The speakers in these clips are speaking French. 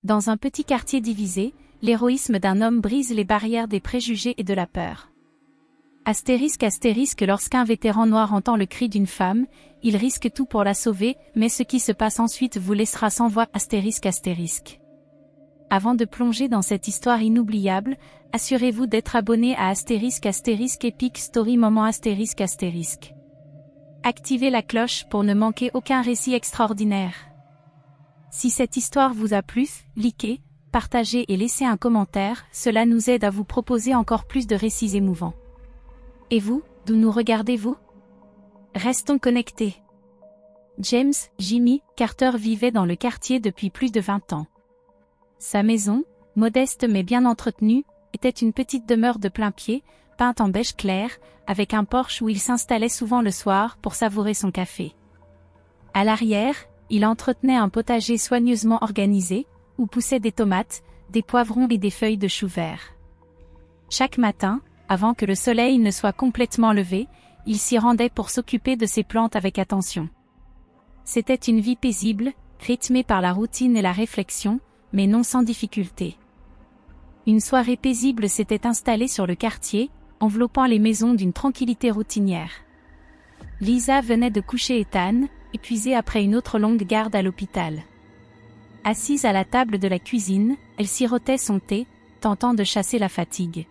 Dans un petit quartier divisé, l'héroïsme d'un homme brise les barrières des préjugés et de la peur. Astérisque lorsqu'un vétéran noir entend le cri d'une femme, il risque tout pour la sauver, mais ce qui se passe ensuite vous laissera sans voix. Astérisque. Avant de plonger dans cette histoire inoubliable, assurez-vous d'être abonné à Astérisque Epic Story Moment Astérisque. Activez la cloche pour ne manquer aucun récit extraordinaire. Si cette histoire vous a plu, likez, partagez et laissez un commentaire, cela nous aide à vous proposer encore plus de récits émouvants. Et vous, d'où nous regardez-vous? Restons connectés. Jimmy Carter vivait dans le quartier depuis plus de 20 ans. Sa maison, modeste mais bien entretenue, était une petite demeure de plain-pied, peinte en beige clair, avec un porche où il s'installait souvent le soir pour savourer son café. À l'arrière, il entretenait un potager soigneusement organisé, où poussaient des tomates, des poivrons et des feuilles de chou vert. Chaque matin, avant que le soleil ne soit complètement levé, il s'y rendait pour s'occuper de ses plantes avec attention. C'était une vie paisible, rythmée par la routine et la réflexion, mais non sans difficulté. Une soirée paisible s'était installée sur le quartier, enveloppant les maisons d'une tranquillité routinière. Lisa venait de coucher Ethan, épuisée après une autre longue garde à l'hôpital. Assise à la table de la cuisine, elle sirotait son thé, tentant de chasser la fatigue.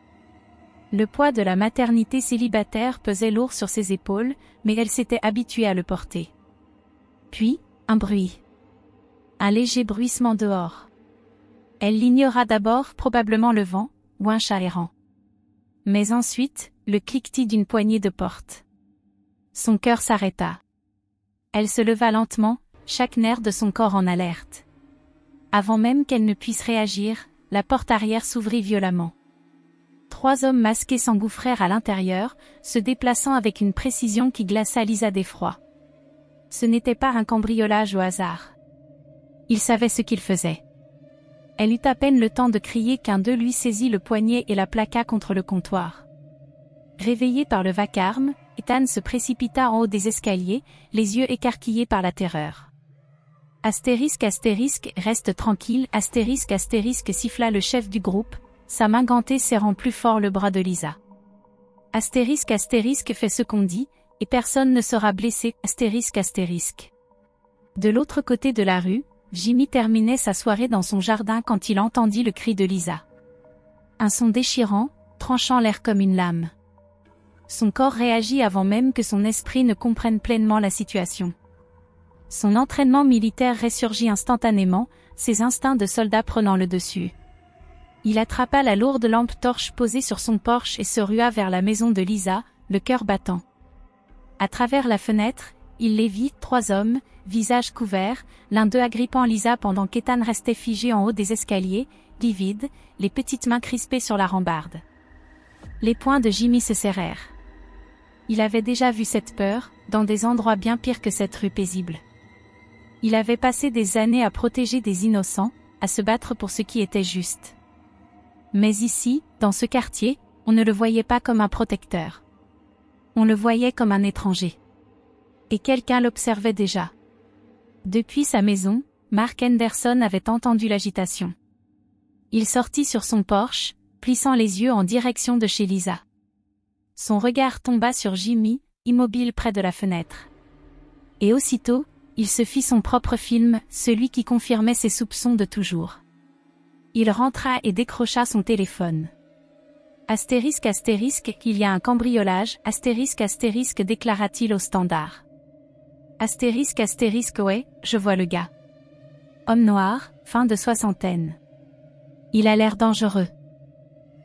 Le poids de la maternité célibataire pesait lourd sur ses épaules, mais elle s'était habituée à le porter. Puis, un bruit. Un léger bruissement dehors. Elle l'ignora d'abord, probablement le vent, ou un chat errant. Mais ensuite, le cliquetis d'une poignée de porte. Son cœur s'arrêta. Elle se leva lentement, chaque nerf de son corps en alerte. Avant même qu'elle ne puisse réagir, la porte arrière s'ouvrit violemment. 3 hommes masqués s'engouffrèrent à l'intérieur, se déplaçant avec une précision qui glaça Lisa d'effroi. Ce n'était pas un cambriolage au hasard. Ils savaient ce qu'ils faisaient. Elle eut à peine le temps de crier qu'un d'eux lui saisit le poignet et la plaqua contre le comptoir. Réveillé par le vacarme, Ethan se précipita en haut des escaliers, les yeux écarquillés par la terreur. Astérisque reste tranquille, astérisque siffla le chef du groupe, sa main gantée serrant plus fort le bras de Lisa. Astérisque fait ce qu'on dit, et personne ne sera blessé, astérisque. De l'autre côté de la rue, Jimmy terminait sa soirée dans son jardin quand il entendit le cri de Lisa. Un son déchirant, tranchant l'air comme une lame. Son corps réagit avant même que son esprit ne comprenne pleinement la situation. Son entraînement militaire ressurgit instantanément, ses instincts de soldat prenant le dessus. Il attrapa la lourde lampe torche posée sur son porche et se rua vers la maison de Lisa, le cœur battant. À travers la fenêtre, il les vit, 3 hommes, visage couvert, l'un d'eux agrippant Lisa pendant qu'Ethan restait figé en haut des escaliers, livide, les petites mains crispées sur la rambarde. Les poings de Jimmy se serrèrent. Il avait déjà vu cette peur, dans des endroits bien pires que cette rue paisible. Il avait passé des années à protéger des innocents, à se battre pour ce qui était juste. Mais ici, dans ce quartier, on ne le voyait pas comme un protecteur. On le voyait comme un étranger. Et quelqu'un l'observait déjà. Depuis sa maison, Mark Henderson avait entendu l'agitation. Il sortit sur son porche, plissant les yeux en direction de chez Lisa. Son regard tomba sur Jimmy, immobile près de la fenêtre. Et aussitôt, il se fit son propre film, celui qui confirmait ses soupçons de toujours. Il rentra et décrocha son téléphone. Astérisque, il y a un cambriolage, astérisque, déclara-t-il au standard. Astérisque, ouais, je vois le gars. Homme noir, fin de soixantaine. Il a l'air dangereux.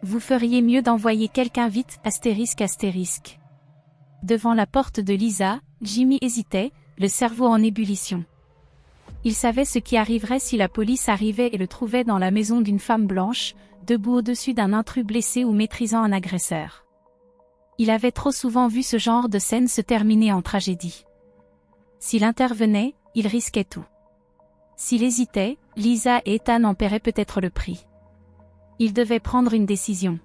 Vous feriez mieux d'envoyer quelqu'un vite, astérisque. Devant la porte de Lisa, Jimmy hésitait, le cerveau en ébullition. Il savait ce qui arriverait si la police arrivait et le trouvait dans la maison d'une femme blanche, debout au-dessus d'un intrus blessé ou maîtrisant un agresseur. Il avait trop souvent vu ce genre de scène se terminer en tragédie. S'il intervenait, il risquait tout. S'il hésitait, Lisa et Ethan en paieraient peut-être le prix. Il devait prendre une décision.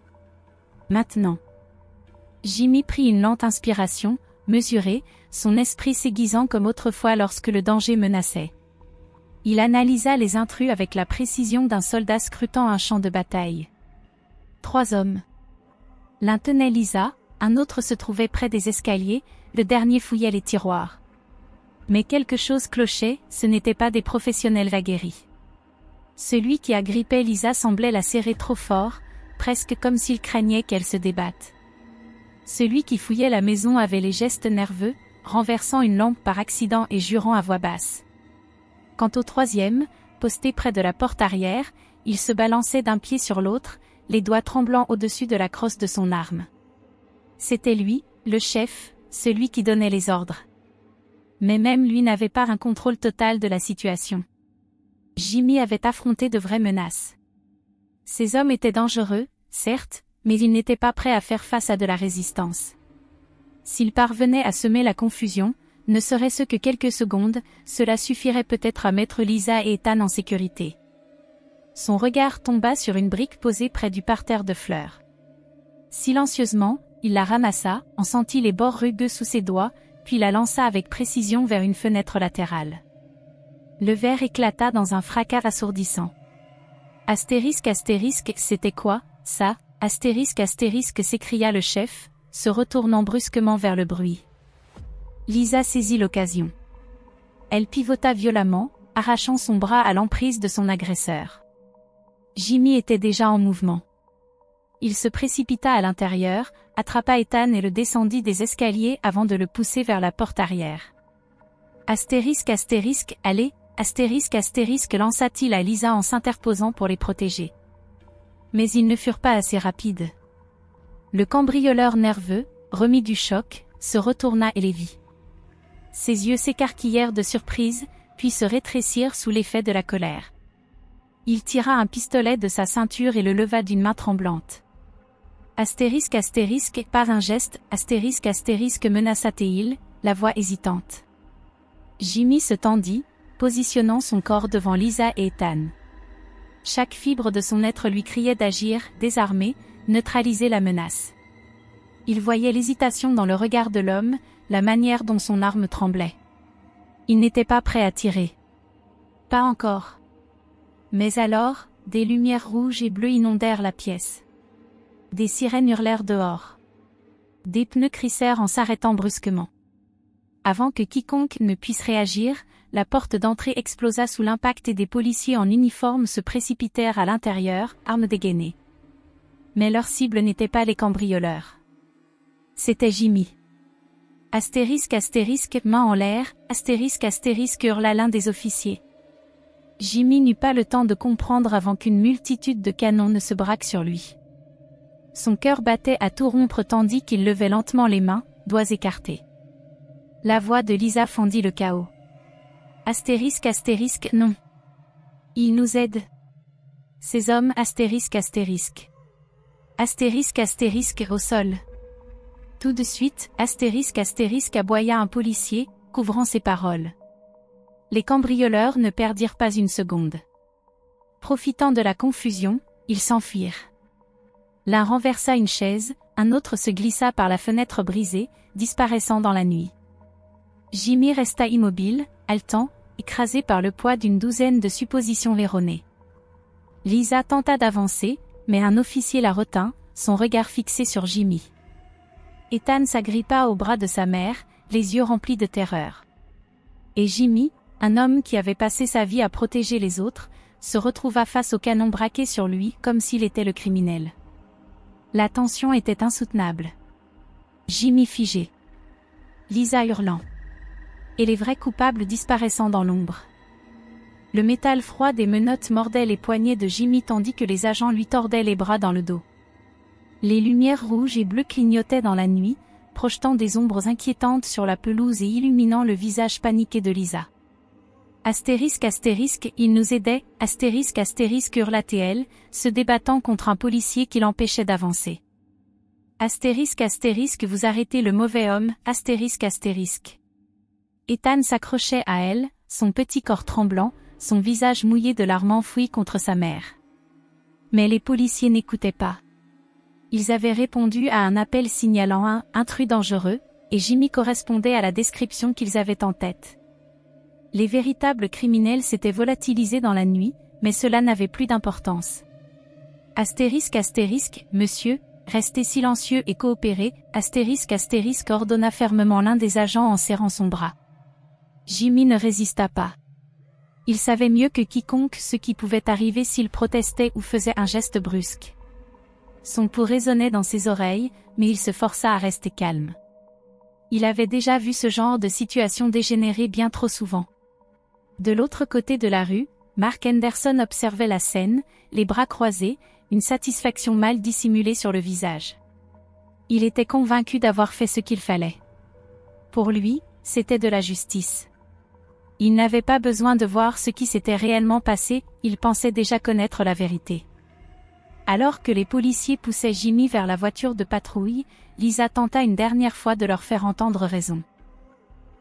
Maintenant. Jimmy prit une lente inspiration, mesurée, son esprit s'aiguisant comme autrefois lorsque le danger menaçait. Il analysa les intrus avec la précision d'un soldat scrutant un champ de bataille. 3 hommes. L'un tenait Lisa, un autre se trouvait près des escaliers, le dernier fouillait les tiroirs. Mais quelque chose clochait, ce n'étaient pas des professionnels aguerris. Celui qui agrippait Lisa semblait la serrer trop fort, presque comme s'il craignait qu'elle se débatte. Celui qui fouillait la maison avait les gestes nerveux, renversant une lampe par accident et jurant à voix basse. Quant au troisième, posté près de la porte arrière, il se balançait d'un pied sur l'autre, les doigts tremblants au-dessus de la crosse de son arme. C'était lui, le chef, celui qui donnait les ordres. Mais même lui n'avait pas un contrôle total de la situation. Jimmy avait affronté de vraies menaces. Ces hommes étaient dangereux, certes, mais ils n'étaient pas prêts à faire face à de la résistance. S'ils parvenaient à semer la confusion, ne serait-ce que quelques secondes, cela suffirait peut-être à mettre Lisa et Ethan en sécurité. Son regard tomba sur une brique posée près du parterre de fleurs. Silencieusement, il la ramassa, en sentit les bords rugueux sous ses doigts, puis la lança avec précision vers une fenêtre latérale. Le verre éclata dans un fracas assourdissant. Astérisque, c'était quoi, ça? Astérisque, s'écria le chef, se retournant brusquement vers le bruit. Lisa saisit l'occasion. Elle pivota violemment, arrachant son bras à l'emprise de son agresseur. Jimmy était déjà en mouvement. Il se précipita à l'intérieur, attrapa Ethan et le descendit des escaliers avant de le pousser vers la porte arrière. Astérisque, allez, astérisque, lança-t-il à Lisa en s'interposant pour les protéger. Mais ils ne furent pas assez rapides. Le cambrioleur nerveux, remis du choc, se retourna et les vit. Ses yeux s'écarquillèrent de surprise, puis se rétrécirent sous l'effet de la colère. Il tira un pistolet de sa ceinture et le leva d'une main tremblante. Astérisque, par un geste, astérisque, menaça-t-il, la voix hésitante. Jimmy se tendit, positionnant son corps devant Lisa et Ethan. Chaque fibre de son être lui criait d'agir, désarmer, neutraliser la menace. Il voyait l'hésitation dans le regard de l'homme, la manière dont son arme tremblait. Il n'était pas prêt à tirer. Pas encore. Mais alors, des lumières rouges et bleues inondèrent la pièce. Des sirènes hurlèrent dehors. Des pneus crissèrent en s'arrêtant brusquement. Avant que quiconque ne puisse réagir, la porte d'entrée explosa sous l'impact et des policiers en uniforme se précipitèrent à l'intérieur, armes dégainées. Mais leur cible n'était pas les cambrioleurs. C'était Jimmy. Astérisque, main en l'air, astérisque, hurla l'un des officiers. Jimmy n'eut pas le temps de comprendre avant qu'une multitude de canons ne se braque sur lui. Son cœur battait à tout rompre tandis qu'il levait lentement les mains, doigts écartés. La voix de Lisa fendit le chaos. Astérisque, non. Ils nous aident. Ces hommes, astérisque. Astérisque, au sol. Tout de suite, astérisque, aboya un policier, couvrant ses paroles. Les cambrioleurs ne perdirent pas une seconde. Profitant de la confusion, ils s'enfuirent. L'un renversa une chaise, un autre se glissa par la fenêtre brisée, disparaissant dans la nuit. Jimmy resta immobile, haletant, écrasé par le poids d'une douzaine de suppositions verronnées. Lisa tenta d'avancer, mais un officier la retint, son regard fixé sur Jimmy. Ethan s'agrippa au bras de sa mère, les yeux remplis de terreur. Et Jimmy, un homme qui avait passé sa vie à protéger les autres, se retrouva face au canon braqué sur lui comme s'il était le criminel. La tension était insoutenable. Jimmy figé. Lisa hurlant. Et les vrais coupables disparaissant dans l'ombre. Le métal froid des menottes mordait les poignets de Jimmy tandis que les agents lui tordaient les bras dans le dos. Les lumières rouges et bleues clignotaient dans la nuit, projetant des ombres inquiétantes sur la pelouse et illuminant le visage paniqué de Lisa. Astérisque, il nous aidait, astérisque, hurla-t-elle, se débattant contre un policier qui l'empêchait d'avancer. Astérisque, vous arrêtez le mauvais homme, astérisque. Ethan s'accrochait à elle, son petit corps tremblant, son visage mouillé de larmes enfouies contre sa mère. Mais les policiers n'écoutaient pas. Ils avaient répondu à un appel signalant un intrus dangereux, et Jimmy correspondait à la description qu'ils avaient en tête. Les véritables criminels s'étaient volatilisés dans la nuit, mais cela n'avait plus d'importance. Astérisque, monsieur, restez silencieux et coopérez, astérisque, ordonna fermement l'un des agents en serrant son bras. Jimmy ne résista pas. Il savait mieux que quiconque ce qui pouvait arriver s'il protestait ou faisait un geste brusque. Son pouls résonnait dans ses oreilles, mais il se força à rester calme. Il avait déjà vu ce genre de situation dégénérer bien trop souvent. De l'autre côté de la rue, Mark Henderson observait la scène, les bras croisés, une satisfaction mal dissimulée sur le visage. Il était convaincu d'avoir fait ce qu'il fallait. Pour lui, c'était de la justice. Il n'avait pas besoin de voir ce qui s'était réellement passé, il pensait déjà connaître la vérité. Alors que les policiers poussaient Jimmy vers la voiture de patrouille, Lisa tenta une dernière fois de leur faire entendre raison.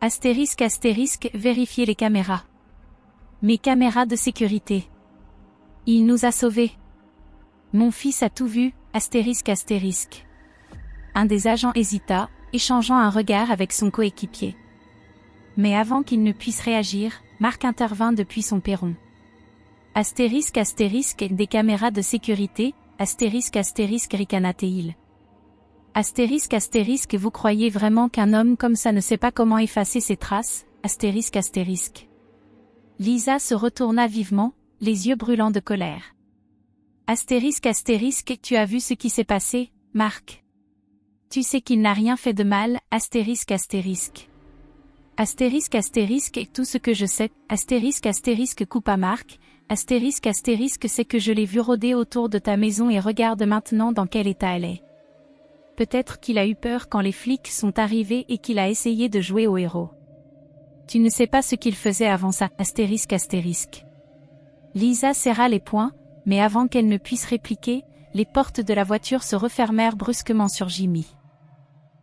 Astérisque, vérifiez les caméras. Mes caméras de sécurité. Il nous a sauvés. Mon fils a tout vu, astérisque. Un des agents hésita, échangeant un regard avec son coéquipier. Mais avant qu'il ne puisse réagir, Mark intervint depuis son perron. Astérisque, des caméras de sécurité, astérisque, ricana-t-il. Astérisque, vous croyez vraiment qu'un homme comme ça ne sait pas comment effacer ses traces, astérisque. Lisa se retourna vivement, les yeux brûlants de colère. Astérisque, tu as vu ce qui s'est passé, Mark? Tu sais qu'il n'a rien fait de mal, astérisque. Astérisque, tout ce que je sais, astérisque coupa Mark, astérisque, c'est que je l'ai vu rôder autour de ta maison et regarde maintenant dans quel état elle est. Peut-être qu'il a eu peur quand les flics sont arrivés et qu'il a essayé de jouer au héros. Tu ne sais pas ce qu'il faisait avant ça, astérisque. Lisa serra les poings, mais avant qu'elle ne puisse répliquer, les portes de la voiture se refermèrent brusquement sur Jimmy.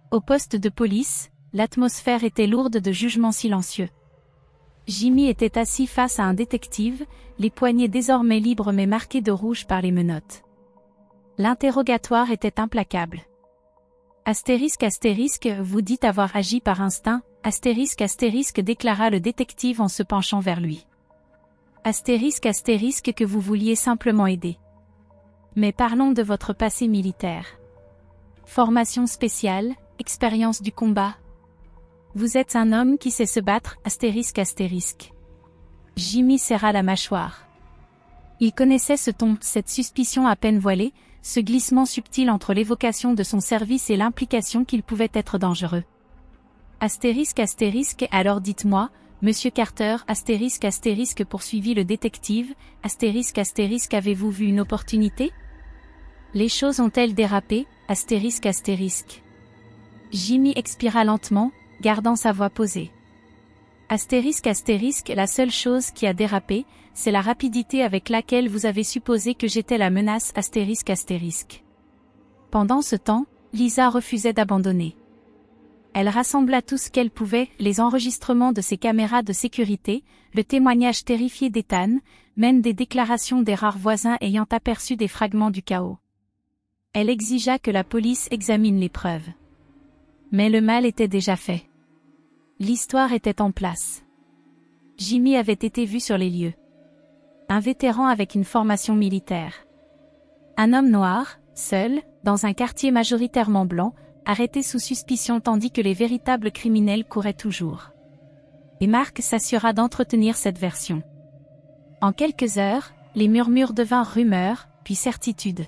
Au poste de police, l'atmosphère était lourde de jugements silencieux. Jimmy était assis face à un détective, les poignets désormais libres mais marqués de rouge par les menottes. L'interrogatoire était implacable. Astérisque, vous dites avoir agi par instinct, astérisque, déclara le détective en se penchant vers lui. Astérisque, que vous vouliez simplement aider. Mais parlons de votre passé militaire. Formation spéciale, expérience du combat. Vous êtes un homme qui sait se battre, astérisque. Jimmy serra la mâchoire. Il connaissait ce ton, cette suspicion à peine voilée, ce glissement subtil entre l'évocation de son service et l'implication qu'il pouvait être dangereux. Astérisque, alors dites-moi, Monsieur Carter, astérisque poursuivit le détective, astérisque, avez-vous vu une opportunité? Les choses ont-elles dérapé, astérisque. Jimmy expira lentement, gardant sa voix posée. Astérisque, la seule chose qui a dérapé, c'est la rapidité avec laquelle vous avez supposé que j'étais la menace, astérisque. Pendant ce temps, Lisa refusait d'abandonner. Elle rassembla tout ce qu'elle pouvait, les enregistrements de ses caméras de sécurité, le témoignage terrifié d'Ethan, même des déclarations des rares voisins ayant aperçu des fragments du chaos. Elle exigea que la police examine les preuves. Mais le mal était déjà fait. L'histoire était en place. Jimmy avait été vu sur les lieux. Un vétéran avec une formation militaire. Un homme noir, seul, dans un quartier majoritairement blanc, arrêté sous suspicion tandis que les véritables criminels couraient toujours. Et Mark s'assura d'entretenir cette version. En quelques heures, les murmures devinrent rumeurs, puis certitudes.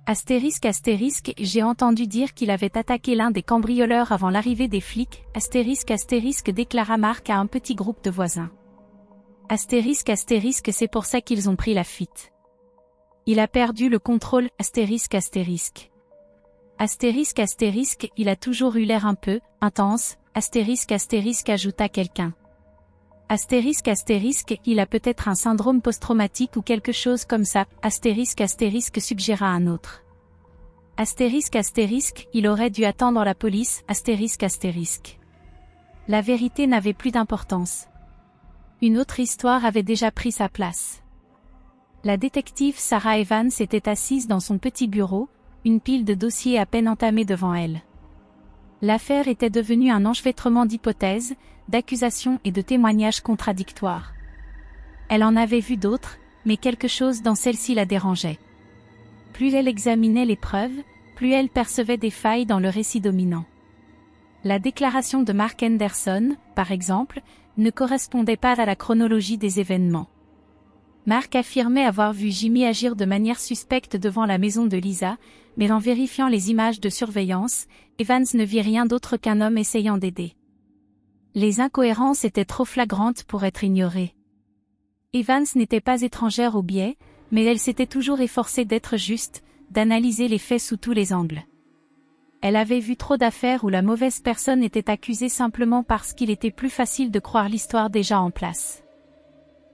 Astérisque, j'ai entendu dire qu'il avait attaqué l'un des cambrioleurs avant l'arrivée des flics, astérisque, déclara Mark à un petit groupe de voisins. Astérisque, c'est pour ça qu'ils ont pris la fuite. Il a perdu le contrôle, astérisque. Astérisque, il a toujours eu l'air un peu intense, astérisque, ajouta quelqu'un. Astérisque, il a peut-être un syndrome post-traumatique ou quelque chose comme ça, astérisque, suggéra un autre. Astérisque, il aurait dû attendre la police, astérisque. La vérité n'avait plus d'importance. Une autre histoire avait déjà pris sa place. La détective Sarah Evans était assise dans son petit bureau, une pile de dossiers à peine entamés devant elle. L'affaire était devenue un enchevêtrement d'hypothèses, d'accusations et de témoignages contradictoires. Elle en avait vu d'autres, mais quelque chose dans celle-ci la dérangeait. Plus elle examinait les preuves, plus elle percevait des failles dans le récit dominant. La déclaration de Mark Henderson, par exemple, ne correspondait pas à la chronologie des événements. Mark affirmait avoir vu Jimmy agir de manière suspecte devant la maison de Lisa, mais en vérifiant les images de surveillance, Evans ne vit rien d'autre qu'un homme essayant d'aider. Les incohérences étaient trop flagrantes pour être ignorées. Evans n'était pas étrangère au biais, mais elle s'était toujours efforcée d'être juste, d'analyser les faits sous tous les angles. Elle avait vu trop d'affaires où la mauvaise personne était accusée simplement parce qu'il était plus facile de croire l'histoire déjà en place.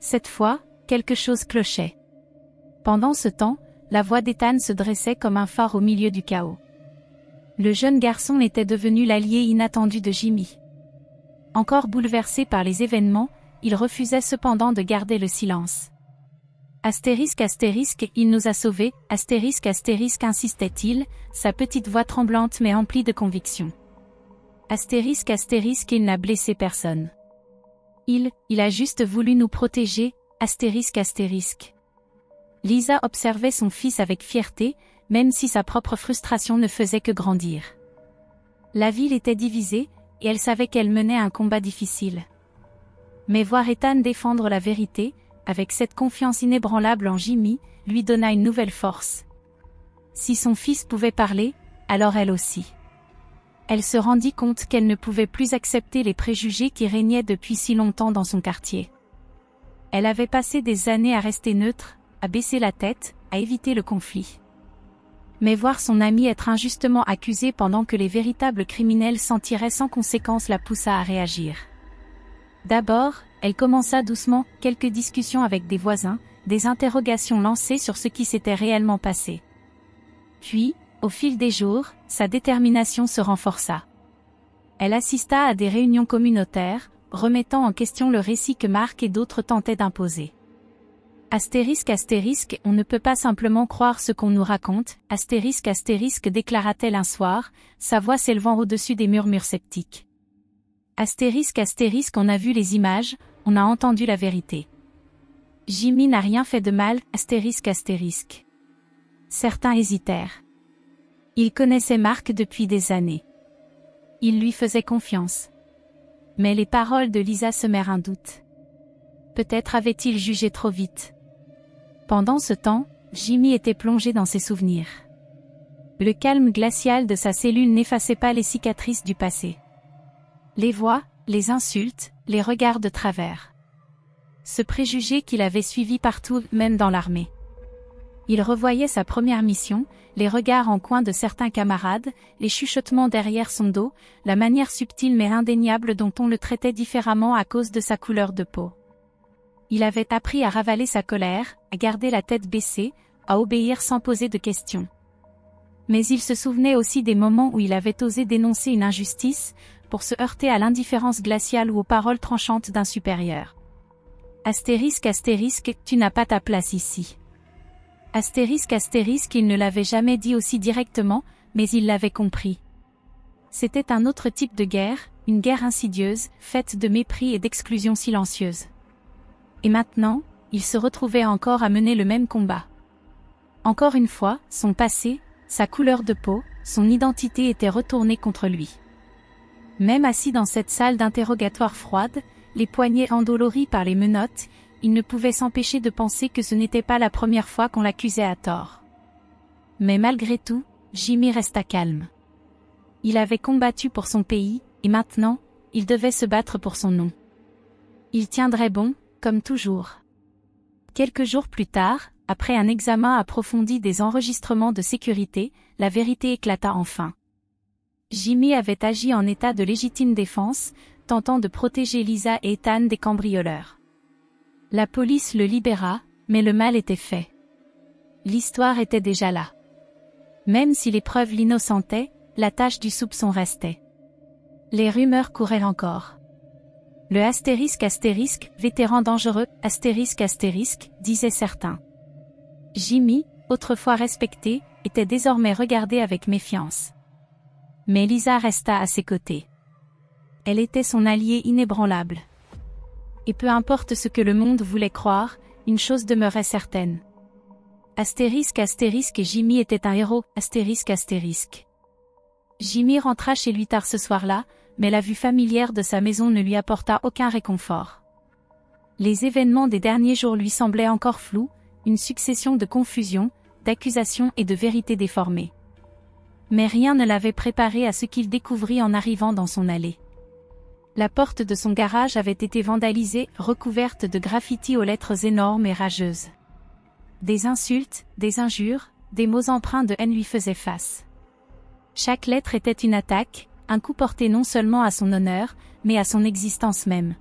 Cette fois, quelque chose clochait. Pendant ce temps, la voix d'Ethan se dressait comme un phare au milieu du chaos. Le jeune garçon était devenu l'allié inattendu de Jimmy. Encore bouleversé par les événements, il refusait cependant de garder le silence. Astérisque, il nous a sauvés, astérisque, insistait-il, sa petite voix tremblante mais emplie de conviction. Astérisque, il n'a blessé personne. Il a juste voulu nous protéger, astérisque. Lisa observait son fils avec fierté, même si sa propre frustration ne faisait que grandir. La ville était divisée, et elle savait qu'elle menait un combat difficile. Mais voir Ethan défendre la vérité, avec cette confiance inébranlable en Jimmy, lui donna une nouvelle force. Si son fils pouvait parler, alors elle aussi. Elle se rendit compte qu'elle ne pouvait plus accepter les préjugés qui régnaient depuis si longtemps dans son quartier. Elle avait passé des années à rester neutre, à baisser la tête, à éviter le conflit. Mais voir son ami être injustement accusé pendant que les véritables criminels s'en tiraient sans conséquence la poussa à réagir. D'abord, elle commença doucement quelques discussions avec des voisins, des interrogations lancées sur ce qui s'était réellement passé. Puis, au fil des jours, sa détermination se renforça. Elle assista à des réunions communautaires, remettant en question le récit que Mark et d'autres tentaient d'imposer. Astérisque, on ne peut pas simplement croire ce qu'on nous raconte, astérisque, déclara-t-elle un soir, sa voix s'élevant au-dessus des murmures sceptiques. Astérisque, on a vu les images, on a entendu la vérité. Jimmy n'a rien fait de mal, astérisque. Certains hésitèrent. Ils connaissaient Mark depuis des années. Ils lui faisaient confiance. Mais les paroles de Lisa semèrent un doute. Peut-être avait-il jugé trop vite. Pendant ce temps, Jimmy était plongé dans ses souvenirs. Le calme glacial de sa cellule n'effaçait pas les cicatrices du passé. Les voix, les insultes, les regards de travers. Ce préjugé qu'il avait suivi partout, même dans l'armée. Il revoyait sa première mission, les regards en coin de certains camarades, les chuchotements derrière son dos, la manière subtile mais indéniable dont on le traitait différemment à cause de sa couleur de peau. Il avait appris à ravaler sa colère, à garder la tête baissée, à obéir sans poser de questions. Mais il se souvenait aussi des moments où il avait osé dénoncer une injustice, pour se heurter à l'indifférence glaciale ou aux paroles tranchantes d'un supérieur. Astérisque, tu n'as pas ta place ici. Astérisque, il ne l'avait jamais dit aussi directement, mais il l'avait compris. C'était un autre type de guerre, une guerre insidieuse, faite de mépris et d'exclusion silencieuse. Et maintenant, il se retrouvait encore à mener le même combat. Encore une fois, son passé, sa couleur de peau, son identité étaient retournés contre lui. Même assis dans cette salle d'interrogatoire froide, les poignets endoloris par les menottes, il ne pouvait s'empêcher de penser que ce n'était pas la première fois qu'on l'accusait à tort. Mais malgré tout, Jimmy resta calme. Il avait combattu pour son pays, et maintenant, il devait se battre pour son nom. Il tiendrait bon, comme toujours. Quelques jours plus tard, après un examen approfondi des enregistrements de sécurité, la vérité éclata enfin. Jimmy avait agi en état de légitime défense, tentant de protéger Lisa et Ethan des cambrioleurs. La police le libéra, mais le mal était fait. L'histoire était déjà là. Même si les preuves l'innocentaient, la tache du soupçon restait. Les rumeurs couraient encore. Le astérisque, vétéran dangereux, astérisque, disaient certains. Jimmy, autrefois respecté, était désormais regardé avec méfiance. Mais Lisa resta à ses côtés. Elle était son allié inébranlable. Et peu importe ce que le monde voulait croire, une chose demeurait certaine. Astérisque astérisque Jimmy était un héros, astérisque astérisque. Jimmy rentra chez lui tard ce soir-là, mais la vue familière de sa maison ne lui apporta aucun réconfort. Les événements des derniers jours lui semblaient encore flous, une succession de confusions, d'accusations et de vérités déformées. Mais rien ne l'avait préparé à ce qu'il découvrit en arrivant dans son allée. La porte de son garage avait été vandalisée, recouverte de graffitis aux lettres énormes et rageuses. Des insultes, des injures, des mots empreints de haine lui faisaient face. Chaque lettre était une attaque, un coup porté non seulement à son honneur, mais à son existence même.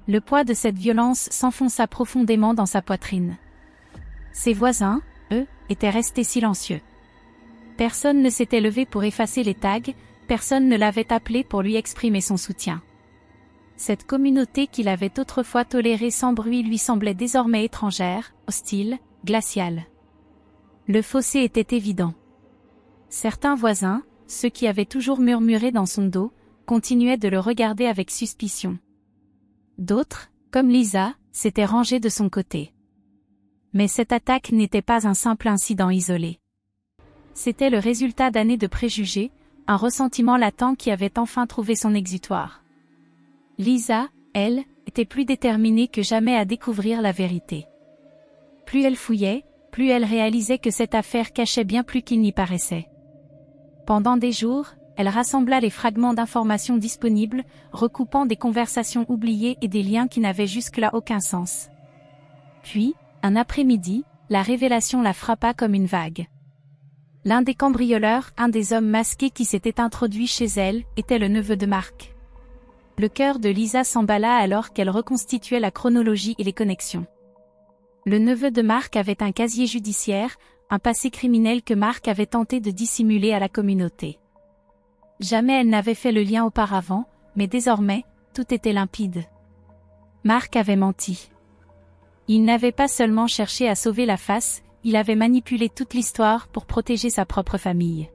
Le poids de cette violence s'enfonça profondément dans sa poitrine. Ses voisins, eux, étaient restés silencieux. Personne ne s'était levé pour effacer les tags, personne ne l'avait appelé pour lui exprimer son soutien. Cette communauté qu'il avait autrefois tolérée sans bruit lui semblait désormais étrangère, hostile, glaciale. Le fossé était évident. Certains voisins, ceux qui avaient toujours murmuré dans son dos, continuaient de le regarder avec suspicion. D'autres, comme Lisa, s'étaient rangés de son côté. Mais cette attaque n'était pas un simple incident isolé. C'était le résultat d'années de préjugés, un ressentiment latent qui avait enfin trouvé son exutoire. Lisa, elle, était plus déterminée que jamais à découvrir la vérité. Plus elle fouillait, plus elle réalisait que cette affaire cachait bien plus qu'il n'y paraissait. Pendant des jours, elle rassembla les fragments d'informations disponibles, recoupant des conversations oubliées et des liens qui n'avaient jusque-là aucun sens. Puis, un après-midi, la révélation la frappa comme une vague. L'un des cambrioleurs, un des hommes masqués qui s'était introduit chez elle, était le neveu de Mark. Le cœur de Lisa s'emballa alors qu'elle reconstituait la chronologie et les connexions. Le neveu de Mark avait un casier judiciaire, un passé criminel que Mark avait tenté de dissimuler à la communauté. Jamais elle n'avait fait le lien auparavant, mais désormais, tout était limpide. Mark avait menti. Il n'avait pas seulement cherché à sauver la face, il avait manipulé toute l'histoire pour protéger sa propre famille.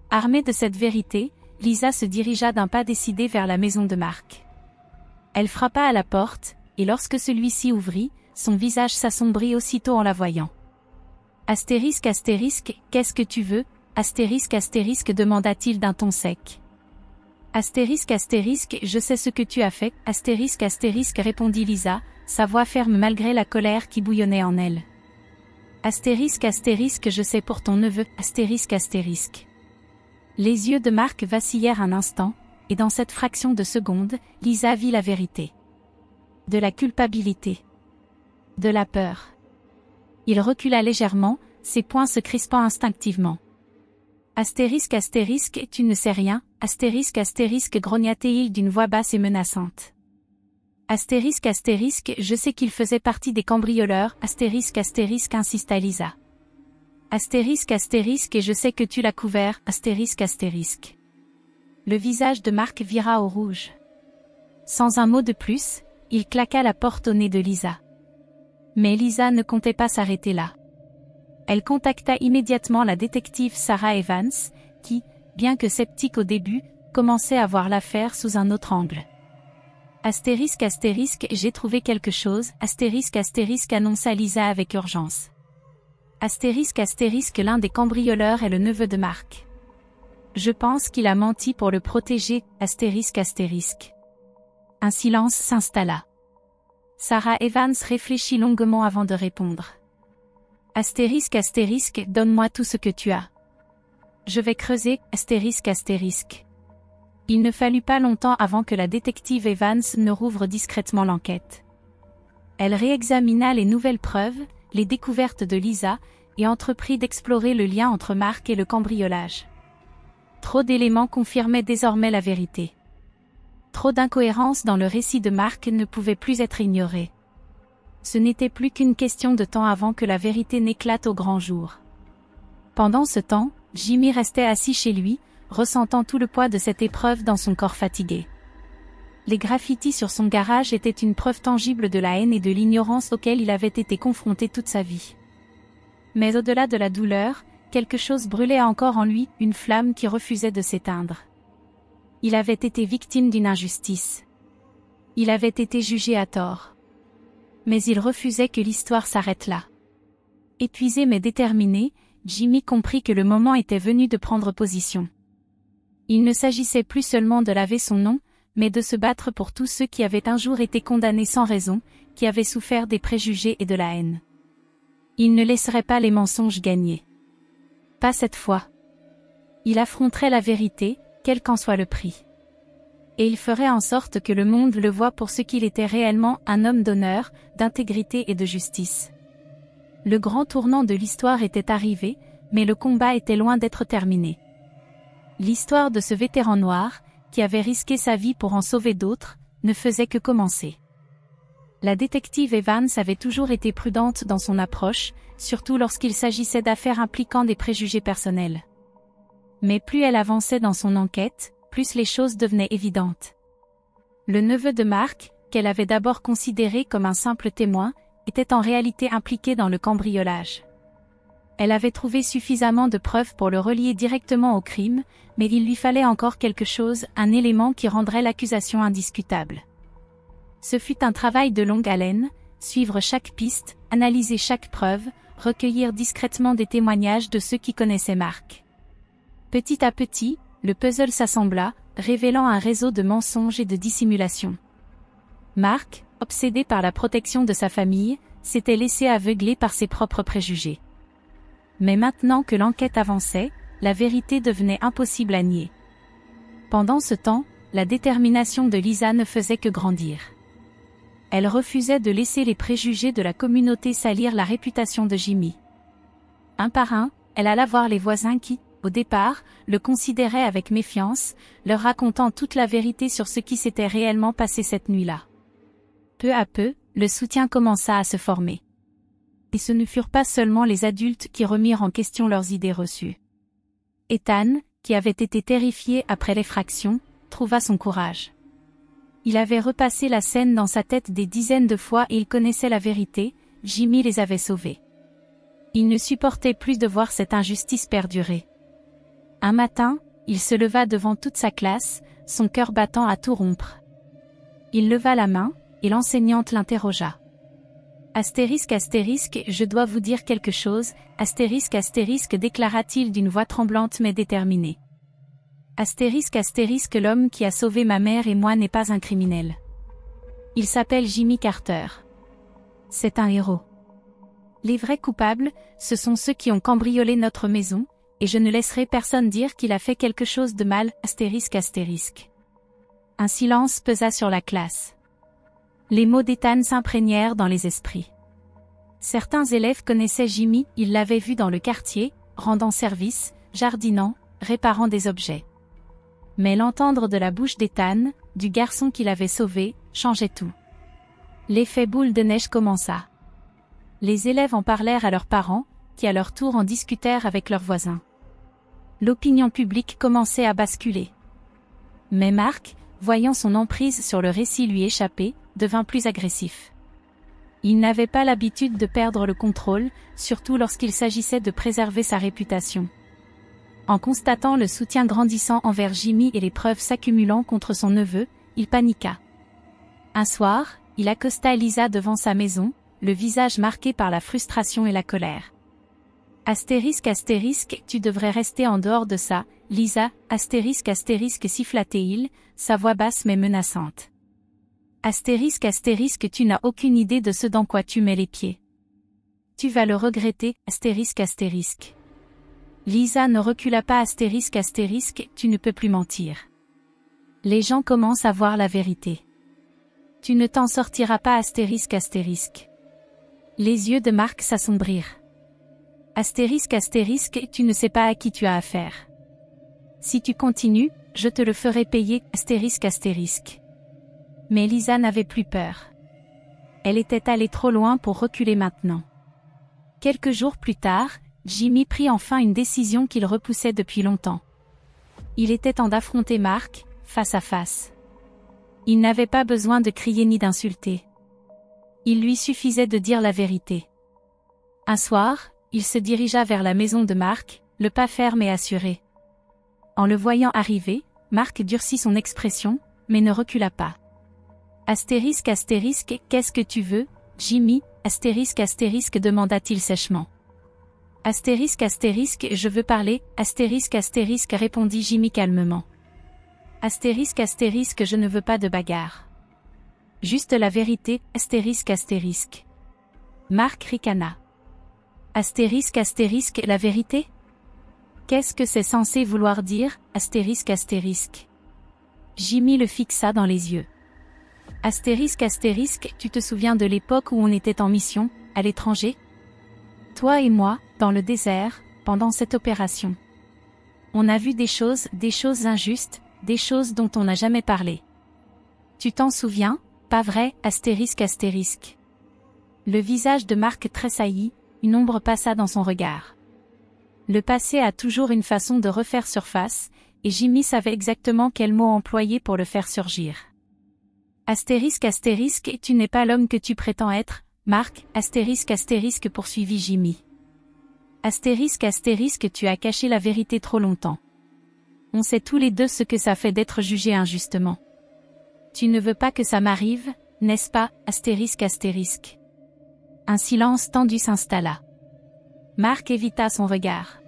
Armée de cette vérité, Lisa se dirigea d'un pas décidé vers la maison de Mark. Elle frappa à la porte, et lorsque celui-ci ouvrit, son visage s'assombrit aussitôt en la voyant. Astérisque astérisque, qu'est-ce que tu veux? Astérisque astérisque demanda-t-il d'un ton sec. Astérisque astérisque, je sais ce que tu as fait, astérisque astérisque répondit Lisa, sa voix ferme malgré la colère qui bouillonnait en elle. Astérisque astérisque, je sais pour ton neveu, astérisque astérisque. Les yeux de Mark vacillèrent un instant, et dans cette fraction de seconde, Lisa vit la vérité. De la culpabilité. De la peur. Il recula légèrement, ses poings se crispant instinctivement. Astérisque astérisque, tu ne sais rien, astérisque astérisque grogna-t-il d'une voix basse et menaçante. Astérisque astérisque, je sais qu'il faisait partie des cambrioleurs, astérisque astérisque insista Lisa. Astérisque astérisque et je sais que tu l'as couvert, astérisque astérisque. Le visage de Mark vira au rouge. Sans un mot de plus, il claqua la porte au nez de Lisa. Mais Lisa ne comptait pas s'arrêter là. Elle contacta immédiatement la détective Sarah Evans, qui, bien que sceptique au début, commençait à voir l'affaire sous un autre angle. Astérisque astérisque, j'ai trouvé quelque chose, astérisque astérisque annonça Lisa avec urgence. Astérisque astérisque, l'un des cambrioleurs est le neveu de Mark. Je pense qu'il a menti pour le protéger, astérisque astérisque. Un silence s'installa. Sarah Evans réfléchit longuement avant de répondre. Astérisque astérisque, donne-moi tout ce que tu as. Je vais creuser, astérisque astérisque. Il ne fallut pas longtemps avant que la détective Evans ne rouvre discrètement l'enquête. Elle réexamina les nouvelles preuves, les découvertes de Lisa, et entreprit d'explorer le lien entre Mark et le cambriolage. Trop d'éléments confirmaient désormais la vérité. Trop d'incohérences dans le récit de Mark ne pouvaient plus être ignorées. Ce n'était plus qu'une question de temps avant que la vérité n'éclate au grand jour. Pendant ce temps, Jimmy restait assis chez lui, ressentant tout le poids de cette épreuve dans son corps fatigué. Les graffitis sur son garage étaient une preuve tangible de la haine et de l'ignorance auxquelles il avait été confronté toute sa vie. Mais au-delà de la douleur, quelque chose brûlait encore en lui, une flamme qui refusait de s'éteindre. Il avait été victime d'une injustice. Il avait été jugé à tort. Mais il refusait que l'histoire s'arrête là. Épuisé mais déterminé, Jimmy comprit que le moment était venu de prendre position. Il ne s'agissait plus seulement de laver son nom, mais de se battre pour tous ceux qui avaient un jour été condamnés sans raison, qui avaient souffert des préjugés et de la haine. Il ne laisserait pas les mensonges gagner. Pas cette fois. Il affronterait la vérité, quel qu'en soit le prix. Et il ferait en sorte que le monde le voie pour ce qu'il était réellement, un homme d'honneur, d'intégrité et de justice. Le grand tournant de l'histoire était arrivé, mais le combat était loin d'être terminé. L'histoire de ce vétéran noir, qui avait risqué sa vie pour en sauver d'autres, ne faisait que commencer. La détective Evans avait toujours été prudente dans son approche, surtout lorsqu'il s'agissait d'affaires impliquant des préjugés personnels. Mais plus elle avançait dans son enquête, plus les choses devenaient évidentes. Le neveu de Mark, qu'elle avait d'abord considéré comme un simple témoin, était en réalité impliqué dans le cambriolage. Elle avait trouvé suffisamment de preuves pour le relier directement au crime, mais il lui fallait encore quelque chose, un élément qui rendrait l'accusation indiscutable. Ce fut un travail de longue haleine, suivre chaque piste, analyser chaque preuve, recueillir discrètement des témoignages de ceux qui connaissaient Mark. Petit à petit, le puzzle s'assembla, révélant un réseau de mensonges et de dissimulation. Mark, obsédé par la protection de sa famille, s'était laissé aveugler par ses propres préjugés. Mais maintenant que l'enquête avançait, la vérité devenait impossible à nier. Pendant ce temps, la détermination de Lisa ne faisait que grandir. Elle refusait de laisser les préjugés de la communauté salir la réputation de Jimmy. Un par un, elle alla voir les voisins qui, au départ, le considéraient avec méfiance, leur racontant toute la vérité sur ce qui s'était réellement passé cette nuit-là. Peu à peu, le soutien commença à se former. Et ce ne furent pas seulement les adultes qui remirent en question leurs idées reçues. Ethan, qui avait été terrifié après l'effraction, trouva son courage. Il avait repassé la scène dans sa tête des dizaines de fois et il connaissait la vérité, Jimmy les avait sauvés. Il ne supportait plus de voir cette injustice perdurer. Un matin, il se leva devant toute sa classe, son cœur battant à tout rompre. Il leva la main, et l'enseignante l'interrogea. Astérisque, je dois vous dire quelque chose, astérisque, déclara-t-il d'une voix tremblante mais déterminée. Astérisque, l'homme qui a sauvé ma mère et moi n'est pas un criminel. Il s'appelle Jimmy Carter. C'est un héros. Les vrais coupables, ce sont ceux qui ont cambriolé notre maison, et je ne laisserai personne dire qu'il a fait quelque chose de mal, astérisque. Un silence pesa sur la classe. Les mots d'Ethan s'imprégnèrent dans les esprits. Certains élèves connaissaient Jimmy, ils l'avaient vu dans le quartier, rendant service, jardinant, réparant des objets. Mais l'entendre de la bouche d'Ethan, du garçon qu'il avait sauvé, changeait tout. L'effet boule de neige commença. Les élèves en parlèrent à leurs parents, qui à leur tour en discutèrent avec leurs voisins. L'opinion publique commençait à basculer. Mais Mark, voyant son emprise sur le récit lui échapper, devint plus agressif. Il n'avait pas l'habitude de perdre le contrôle, surtout lorsqu'il s'agissait de préserver sa réputation. En constatant le soutien grandissant envers Jimmy et les preuves s'accumulant contre son neveu, il paniqua. Un soir, il accosta Lisa devant sa maison, le visage marqué par la frustration et la colère. Astérisque, tu devrais rester en dehors de ça, Lisa, astérisque, siffla-t-il, sa voix basse mais menaçante. Astérisque, tu n'as aucune idée de ce dans quoi tu mets les pieds. Tu vas le regretter, astérisque. Lisa ne recula pas, astérisque, tu ne peux plus mentir. Les gens commencent à voir la vérité. Tu ne t'en sortiras pas, astérisque. Les yeux de Mark s'assombrirent. Astérisque, tu ne sais pas à qui tu as affaire. Si tu continues, je te le ferai payer, astérisque. Mais Lisa n'avait plus peur. Elle était allée trop loin pour reculer maintenant. Quelques jours plus tard, Jimmy prit enfin une décision qu'il repoussait depuis longtemps. Il était temps d'affronter Mark, face à face. Il n'avait pas besoin de crier ni d'insulter. Il lui suffisait de dire la vérité. Un soir, il se dirigea vers la maison de Mark, le pas ferme et assuré. En le voyant arriver, Marc durcit son expression, mais ne recula pas. Astérisque, qu'est-ce que tu veux, Jimmy, astérisque, demanda-t-il sèchement. Astérisque, je veux parler, astérisque, répondit Jimmy calmement. Astérisque, je ne veux pas de bagarre. Juste la vérité, astérisque. Marc ricana. Astérisque, la vérité? Qu'est-ce que c'est censé vouloir dire, astérisque? Jimmy le fixa dans les yeux. Astérisque, tu te souviens de l'époque où on était en mission, à l'étranger? Toi et moi, dans le désert, pendant cette opération. On a vu des choses injustes, des choses dont on n'a jamais parlé. Tu t'en souviens, pas vrai, astérisque? Le visage de Marc tressaillit, une ombre passa dans son regard. Le passé a toujours une façon de refaire surface, et Jimmy savait exactement quel mot employer pour le faire surgir. Astérisque, tu n'es pas l'homme que tu prétends être, Marc, astérisque, poursuivit Jimmy. Astérisque, tu as caché la vérité trop longtemps. On sait tous les deux ce que ça fait d'être jugé injustement. Tu ne veux pas que ça m'arrive, n'est-ce pas, astérisque? Un silence tendu s'installa. Marc évita son regard.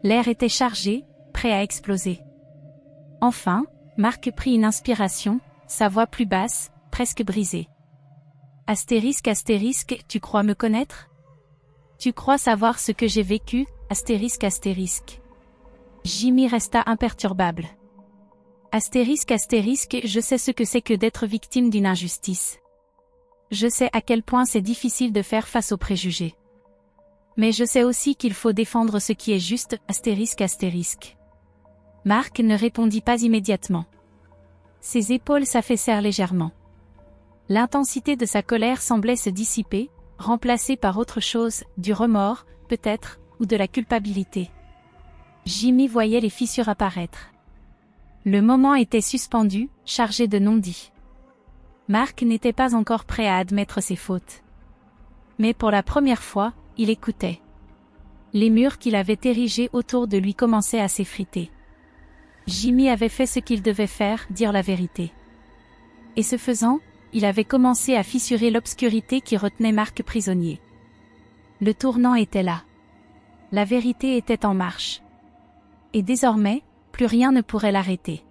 L'air était chargé, prêt à exploser. Enfin, Marc prit une inspiration, sa voix plus basse, presque brisée. Astérisque, tu crois me connaître? Tu crois savoir ce que j'ai vécu, astérisque? Jimmy resta imperturbable. Astérisque, je sais ce que c'est que d'être victime d'une injustice. Je sais à quel point c'est difficile de faire face aux préjugés. Mais je sais aussi qu'il faut défendre ce qui est juste, astérisque. Marc ne répondit pas immédiatement. Ses épaules s'affaissèrent légèrement. L'intensité de sa colère semblait se dissiper, remplacée par autre chose, du remords, peut-être, ou de la culpabilité. Jimmy voyait les fissures apparaître. Le moment était suspendu, chargé de non-dits. Marc n'était pas encore prêt à admettre ses fautes. Mais pour la première fois, il écoutait. Les murs qu'il avait érigés autour de lui commençaient à s'effriter. Jimmy avait fait ce qu'il devait faire, dire la vérité. Et ce faisant, il avait commencé à fissurer l'obscurité qui retenait Marc prisonnier. Le tournant était là. La vérité était en marche. Et désormais, plus rien ne pourrait l'arrêter.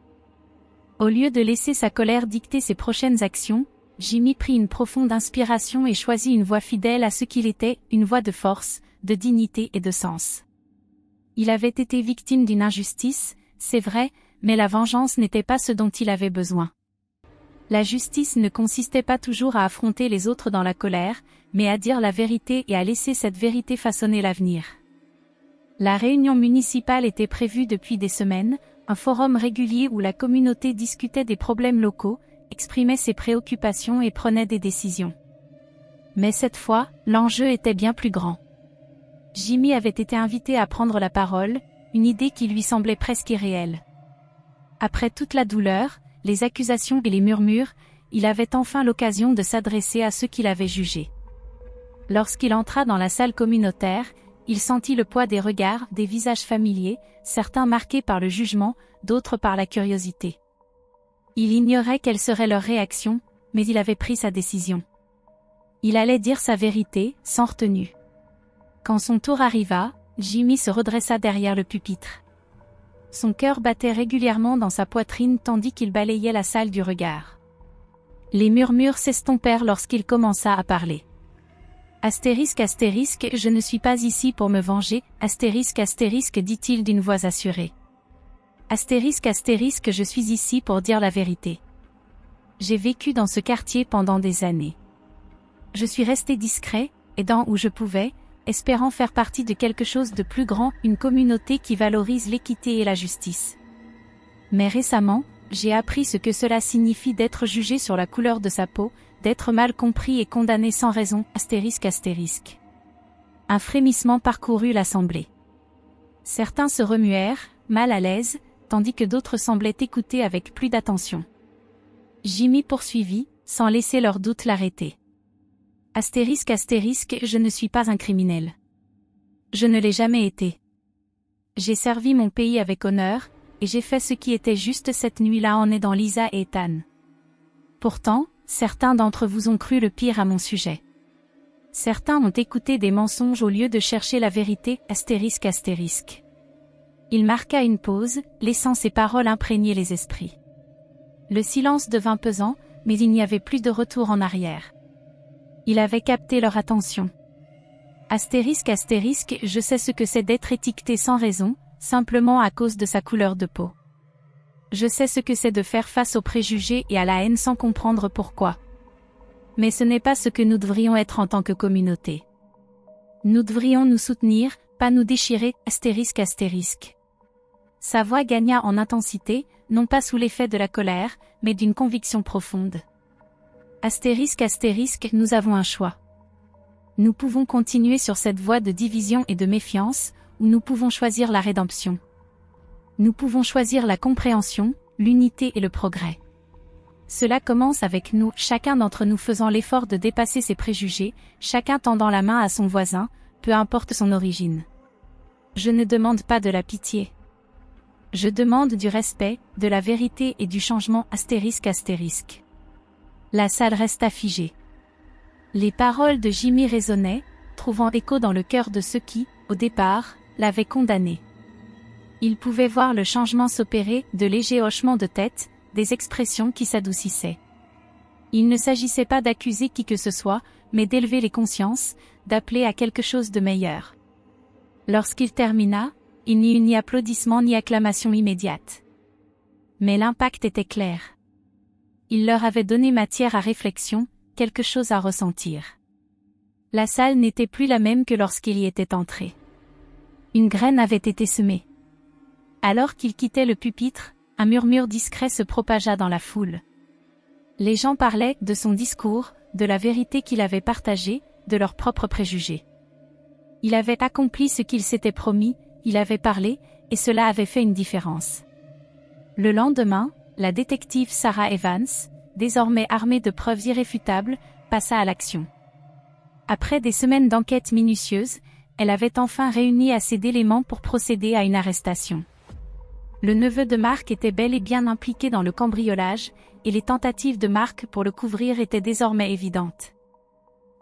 Au lieu de laisser sa colère dicter ses prochaines actions, Jimmy prit une profonde inspiration et choisit une voie fidèle à ce qu'il était, une voie de force, de dignité et de sens. Il avait été victime d'une injustice, c'est vrai, mais la vengeance n'était pas ce dont il avait besoin. La justice ne consistait pas toujours à affronter les autres dans la colère, mais à dire la vérité et à laisser cette vérité façonner l'avenir. La réunion municipale était prévue depuis des semaines, un forum régulier où la communauté discutait des problèmes locaux, exprimait ses préoccupations et prenait des décisions. Mais cette fois, l'enjeu était bien plus grand. Jimmy avait été invité à prendre la parole, une idée qui lui semblait presque irréelle. Après toute la douleur, les accusations et les murmures, il avait enfin l'occasion de s'adresser à ceux qu'il avait jugés. Lorsqu'il entra dans la salle communautaire, il sentit le poids des regards, des visages familiers, certains marqués par le jugement, d'autres par la curiosité. Il ignorait quelle serait leur réaction, mais il avait pris sa décision. Il allait dire sa vérité, sans retenue. Quand son tour arriva, Jimmy se redressa derrière le pupitre. Son cœur battait régulièrement dans sa poitrine tandis qu'il balayait la salle du regard. Les murmures s'estompèrent lorsqu'il commença à parler. Astérisque, je ne suis pas ici pour me venger, astérisque, dit-il d'une voix assurée. Astérisque, je suis ici pour dire la vérité. J'ai vécu dans ce quartier pendant des années. Je suis resté discret, aidant où je pouvais, espérant faire partie de quelque chose de plus grand, une communauté qui valorise l'équité et la justice. Mais récemment, j'ai appris ce que cela signifie d'être jugé sur la couleur de sa peau, d'être mal compris et condamné sans raison, astérisque. Un frémissement parcourut l'assemblée. Certains se remuèrent, mal à l'aise, tandis que d'autres semblaient écouter avec plus d'attention. Jimmy poursuivit, sans laisser leur doute l'arrêter. Astérisque, je ne suis pas un criminel. Je ne l'ai jamais été. J'ai servi mon pays avec honneur, et j'ai fait ce qui était juste cette nuit-là en aidant Lisa et Ethan. Pourtant, certains d'entre vous ont cru le pire à mon sujet. Certains ont écouté des mensonges au lieu de chercher la vérité, astérisque astérisque. Il marqua une pause, laissant ses paroles imprégner les esprits. Le silence devint pesant, mais il n'y avait plus de retour en arrière. Il avait capté leur attention. Astérisque astérisque, je sais ce que c'est d'être étiqueté sans raison, simplement à cause de sa couleur de peau. Je sais ce que c'est de faire face aux préjugés et à la haine sans comprendre pourquoi. Mais ce n'est pas ce que nous devrions être en tant que communauté. Nous devrions nous soutenir, pas nous déchirer, astérisque astérisque. Sa voix gagna en intensité, non pas sous l'effet de la colère, mais d'une conviction profonde. Astérisque astérisque, nous avons un choix. Nous pouvons continuer sur cette voie de division et de méfiance, ou nous pouvons choisir la rédemption. Nous pouvons choisir la compréhension, l'unité et le progrès. Cela commence avec nous, chacun d'entre nous faisant l'effort de dépasser ses préjugés, chacun tendant la main à son voisin, peu importe son origine. Je ne demande pas de la pitié. Je demande du respect, de la vérité et du changement astérisque astérisque. La salle resta figée. Les paroles de Jimmy résonnaient, trouvant écho dans le cœur de ceux qui, au départ, l'avaient condamné. Ils pouvaient voir le changement s'opérer, de légers hochements de tête, des expressions qui s'adoucissaient. Il ne s'agissait pas d'accuser qui que ce soit, mais d'élever les consciences, d'appeler à quelque chose de meilleur. Lorsqu'il termina, il n'y eut ni applaudissements ni acclamations immédiates. Mais l'impact était clair. Il leur avait donné matière à réflexion, quelque chose à ressentir. La salle n'était plus la même que lorsqu'il y était entré. Une graine avait été semée. Alors qu'il quittait le pupitre, un murmure discret se propagea dans la foule. Les gens parlaient de son discours, de la vérité qu'il avait partagée, de leurs propres préjugés. Il avait accompli ce qu'il s'était promis, il avait parlé, et cela avait fait une différence. Le lendemain, la détective Sarah Evans, désormais armée de preuves irréfutables, passa à l'action. Après des semaines d'enquête minutieuse, elle avait enfin réuni assez d'éléments pour procéder à une arrestation. Le neveu de Mark était bel et bien impliqué dans le cambriolage, et les tentatives de Mark pour le couvrir étaient désormais évidentes.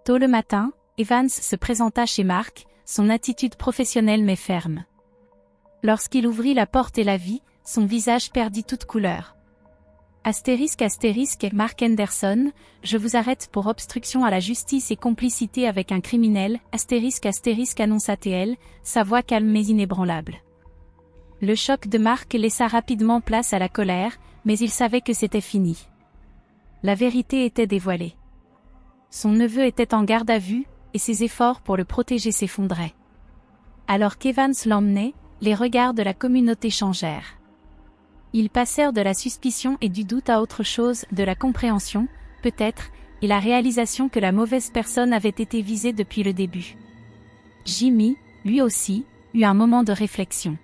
Tôt le matin, Evans se présenta chez Mark, son attitude professionnelle mais ferme. Lorsqu'il ouvrit la porte et la vit, son visage perdit toute couleur. Astérisque astérisque Mark Henderson, je vous arrête pour obstruction à la justice et complicité avec un criminel, astérisque astérisque annonça-t-elle, sa voix calme mais inébranlable. Le choc de Mark laissa rapidement place à la colère, mais il savait que c'était fini. La vérité était dévoilée. Son neveu était en garde à vue, et ses efforts pour le protéger s'effondraient. Alors qu'Evans l'emmenait, les regards de la communauté changèrent. Ils passèrent de la suspicion et du doute à autre chose, de la compréhension, peut-être, et la réalisation que la mauvaise personne avait été visée depuis le début. Jimmy, lui aussi, eut un moment de réflexion.